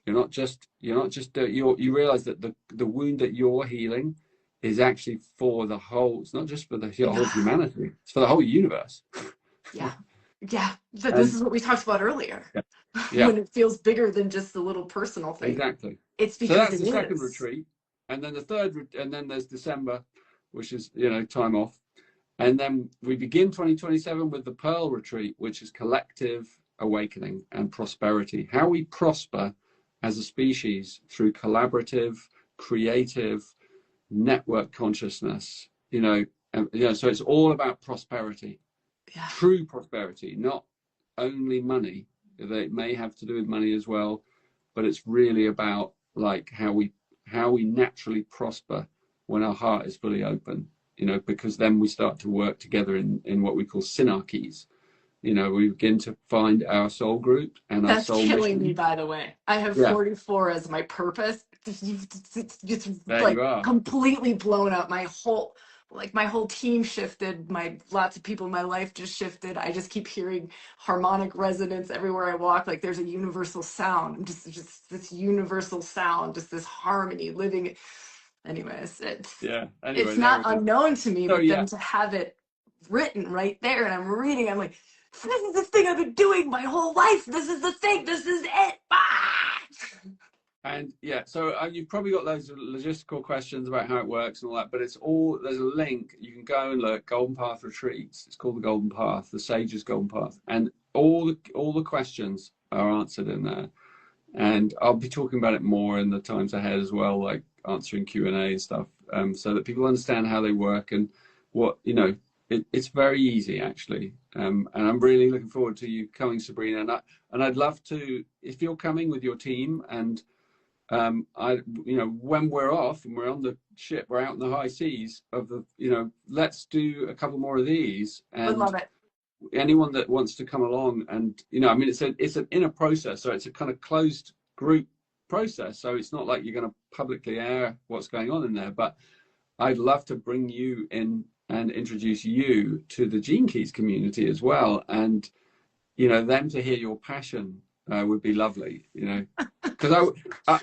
You realize that the wound that you're healing is actually for the whole, it's not just for the whole of humanity, it's for the whole universe. Yeah. Yeah. This And is what we talked about earlier. yeah, yeah, When it feels bigger than just a little personal thing. exactly. It's So because that's it the second is. retreat. And then the third, and then there's December, which is, time off. And then we begin 2027 with the Pearl Retreat, which is collective awakening and prosperity. How we prosper as a species through collaborative, creative, network consciousness. So it's all about prosperity, Yeah. true prosperity, not only money. It may have to do with money as well, but it's really about like how we naturally prosper when our heart is fully open. Because then we start to work together in what we call synarchies. We begin to find our soul group and our That's soul killing me, mission. by the way. I have Yeah, 44 as my purpose. It's there like you are. completely blown up. My whole team shifted. Lots of people in my life just shifted. I just keep hearing harmonic resonance everywhere I walk. Like there's a universal sound. Just this universal sound, just this harmony living. Anyways, Yeah. it's Anyway, not there it is. unknown to me, So but yeah, then to have it written right there and I'm reading, I'm like, this is the thing I've been doing my whole life. This is the thing. This is it. Ah! and yeah. So you've probably got loads of logistical questions about how it works and all that, but it's all there's a link. You can go and look. Golden Path Retreats. It's called the Golden Path, the Sage's Golden Path, and all the questions are answered in there. And I'll be talking about it more in the times ahead as well, like answering Q&A and stuff, so that people understand how they work and what it's very easy actually, and I'm really looking forward to you coming, Sabrina, and I'd love to, if you're coming with your team, and when we're off and we're on the ship, we're out in the high seas of let's do a couple more of these. Would And love it. anyone that wants to come along, and it's an inner process, so it's a kind of closed group process, so it's not like you're going to publicly air what's going on in there, but I'd love to bring you in and introduce you to the Gene Keys community as well, and them to hear your passion would be lovely, because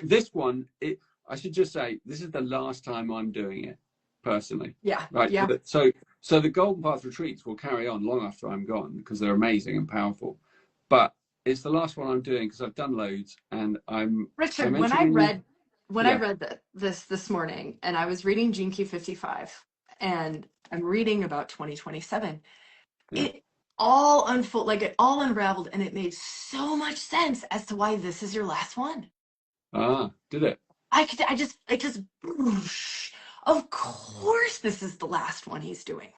this one, I should just say, this is the last time I'm doing it personally. Yeah. Right. Yeah. So the Golden Path retreats will carry on long after I'm gone because they're amazing and powerful. But it's the last one I'm doing because I've done loads, and I'm Richard, entering. I Yeah, read this morning and I was reading Gene Key 55 and I'm reading about 2027, yeah. it all unfold like it all unraveled and it made so much sense as to why this is your last one. Did it? I just whoosh. Of course this is the last one he's doing.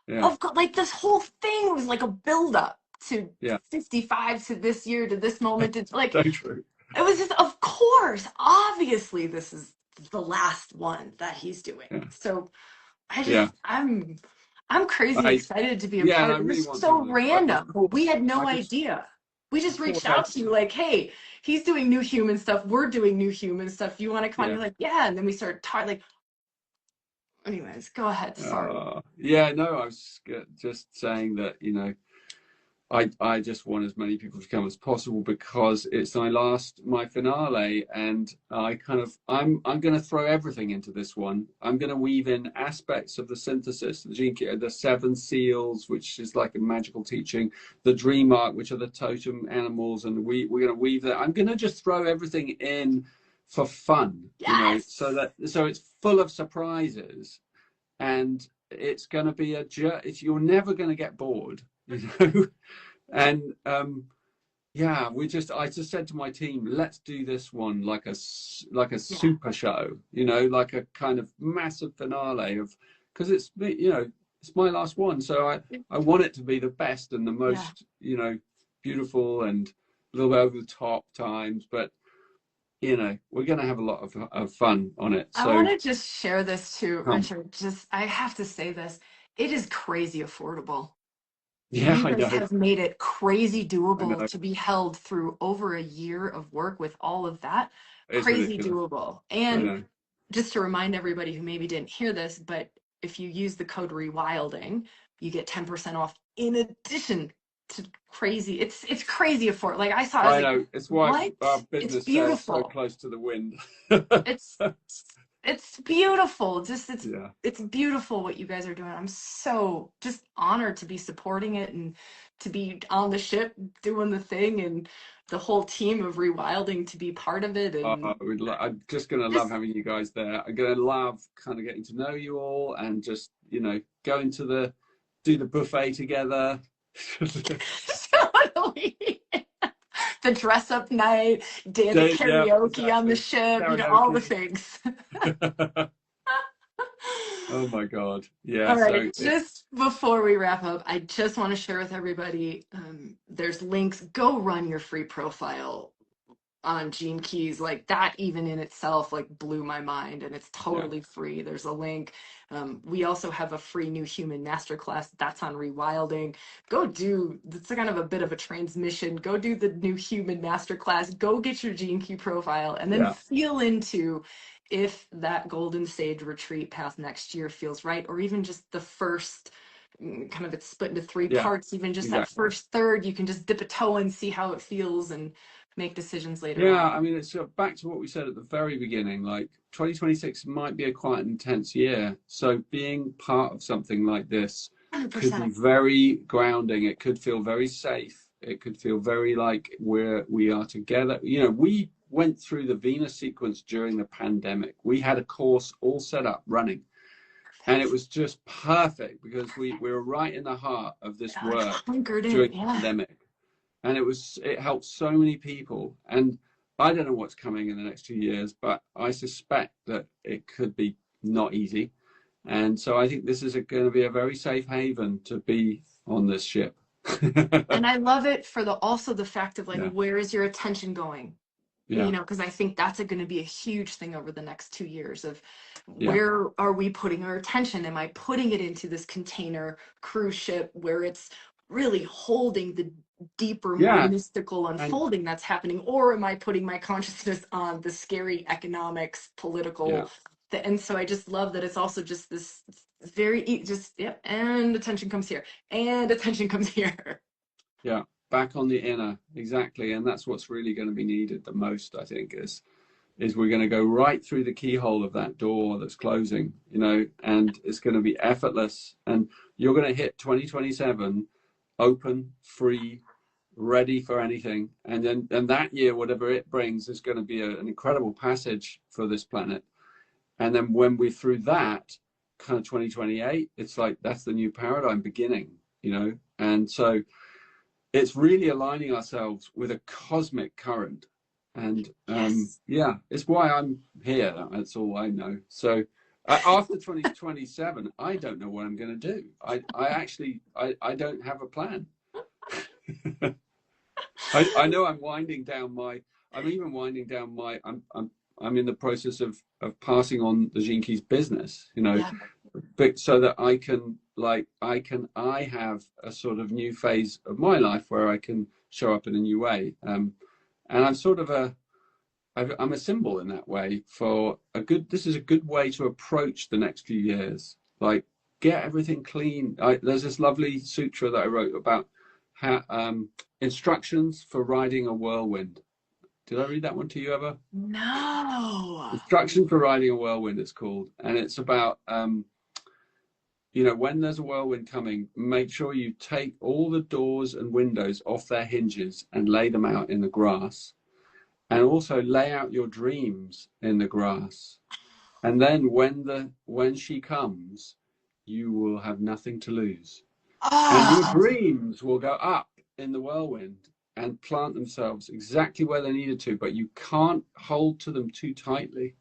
Yeah, Of course, like this whole thing was like a build up to yeah. 55 to this year to this moment. It's like So true. it was just, of course, obviously this is the last one that he's doing. Yeah, So yeah. I'm crazy I excited to be a Yeah, and part I of it. really This is want so people to. random. We had I no just, idea. We just of course, reached out to you like, hey, he's doing new human stuff. We're doing new human stuff. You want to come on? yeah. You're like, yeah. And then we started talking. Like, anyways, go ahead. Sorry. Yeah, no, I was just saying that, I just want as many people to come as possible because it's my finale, and I'm going to throw everything into this one. I'm going to weave in aspects of the synthesis, the gene key, the seven seals, which is like a magical teaching, the dream arc, which are the totem animals, and we're going to weave that. I'm going to just throw everything in for fun, Yes. so it's full of surprises, and it's going to be you're never going to get bored. And yeah, I just said to my team, let's do this one like a Yeah. super show, like a kind of massive finale of, because it's it's my last one, so I want it to be the best and the Yeah. most beautiful and a little bit over the top times, but we're going to have a lot of fun on it. I So want to just share this too, come. Richard. I have to say this. It is crazy affordable. Yeah, You I guys know. have made it crazy I doable know. to be held through over a year of work with all of that. It's Crazy ridiculous. doable. I And know. just to remind everybody who maybe didn't hear this, but if you use the code ReWilding, you get 10% off in addition to crazy. It's crazy afford. Like I saw, I was I like, know. It's why what? our It's business sails so beautiful. close to the wind. It's it's beautiful. Just Yeah. it's beautiful what you guys are doing. I'm so just honored to be supporting it and to be on the ship doing the thing and the whole team of ReWilding to be part of it and I'm just going to love just having you guys there. I'm going to love kind of getting to know you all and just, going to do the buffet together. totally the dress up night, dancing Yeah, karaoke on the exactly. ship, all the Karaoke. things. Oh my God. Yeah. All right, So just before we wrap up, I just want to share with everybody there's links. Go run your free profile on Gene Keys. Like that, even in itself, like blew my mind, and it's yeah, totally free. There's a link. We also have a free New Human Masterclass that's on ReWilding. Go do, it's kind of a bit of a transmission. Go do the New Human Masterclass. Go get your Gene Key profile, and then yeah, feel into if that golden stage retreat path next year feels right, or even just the first kind of, it's split into three yeah, parts, even just that exactly. first third, you can just dip a toe and see how it feels and make decisions later Yeah, on. I mean, it's back to what we said at the very beginning. Like 2026 might be a quite intense year. So being part of something like this could be 100%. very grounding. It could feel very safe. It could feel very like we are together. We went through the Venus sequence during the pandemic. We had a course all set up running, and it was just perfect because we were right in the heart of this Like work hunkered in. during the Yeah. pandemic, and it helped so many people. And I don't know what's coming in the next 2 years, but I suspect that it could be not easy. And so I think this is going to be a very safe haven to be on this ship. And I love it for also the fact of like, Yeah, where is your attention going? yeah, Because I think that's going to be a huge thing over the next 2 years of yeah, where are we putting our attention? Am I putting it into this container cruise ship where it's really holding the deeper, more yeah, mystical and unfolding that's happening? Or am I putting my consciousness on the scary economics, yeah, political? And so I just love that it's also just this very, just, yep, and attention comes here, and attention comes here. yeah. Back on the inner, exactly. And that's what's really going to be needed the most, I think, is we're going to go right through the keyhole of that door that's closing, and it's going to be effortless. And you're going to hit 2027 open, free, ready for anything. And that year, whatever it brings, is going to be an incredible passage for this planet. And then when we're through that, kind of 2028, it's like that's the new paradigm beginning. And so it's really aligning ourselves with a cosmic current. And Yes. yeah, it's why I'm here. That's all I know. So after 2027, I don't know what I'm going to do. I actually, I don't have a plan. I know I'm even winding down I'm in the process of passing on the Gene Keys business, Yeah. but so that I have a sort of new phase of my life where I can show up in a new way. And I'm sort of I'm a symbol in that way for this is a good way to approach the next few years. Like get everything clean. There's this lovely sutra that I wrote about how, instructions for riding a whirlwind. Did I read that one to you ever? No. Instruction for riding a whirlwind, it's called. And it's about, when there's a whirlwind coming, make sure you take all the doors and windows off their hinges and lay them out in the grass. And also lay out your dreams in the grass. And then when she comes, you will have nothing to lose. And your Oh, dreams will go up in the whirlwind and plant themselves exactly where they needed to, but you can't hold to them too tightly.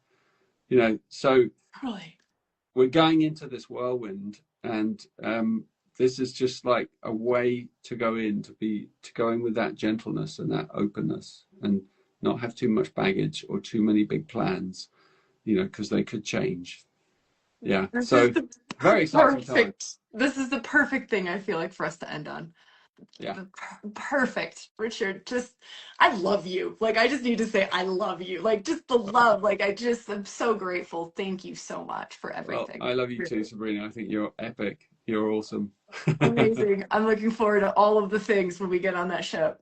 So really? we're going into this whirlwind, and this is just like a way to go in with that gentleness and that openness, and not have too much baggage or too many big plans, because they could change. Yeah. This is So the very exciting time. perfect. This is the perfect thing I feel like for us to end on. Yeah. Perfect, Richard. Just, I love you. Like, I just need to say, I love you. Like, just the love. Like, I'm so grateful. Thank you so much for Well, everything. I love you too, Really. Sabrina. I think you're epic. You're awesome. Amazing. I'm looking forward to all of the things when we get on that ship.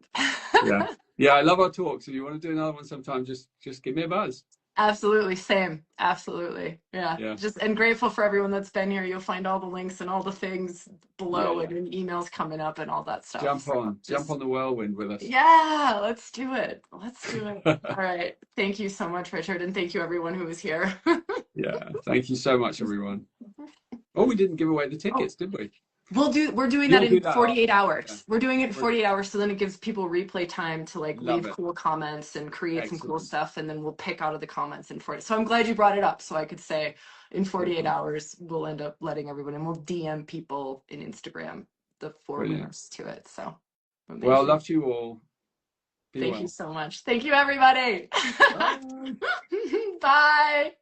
Yeah. Yeah, I love our talks. If you want to do another one sometime, just give me a buzz. Absolutely, same. Absolutely. Yeah. Yeah. Just and grateful for everyone that's been here. You'll find all the links and all the things Yeah, below yeah. and in emails coming up and all that stuff. So Jump just on the whirlwind with us. yeah, let's do it. Let's do it. All right. Thank you so much, Richard, and thank you everyone who was here. Yeah. Thank you so much, everyone. Oh, we didn't give away the Oh, tickets, did we? we're doing that You'll do in that 48 after. Yeah. hours. We're doing it in Brilliant. 48 hours so then it gives people replay time to like Love leave it. cool comments and create some cool Excellent. stuff and then we'll pick out of the comments in 40. So I'm glad you brought it up so I could say in 48 Excellent. hours we'll end up letting everyone and we'll DM people in Instagram the 4 Brilliant. winners to it. So Well, amazing. love to you all. Be Thank you well. so much. Thank you everybody. Bye. Bye.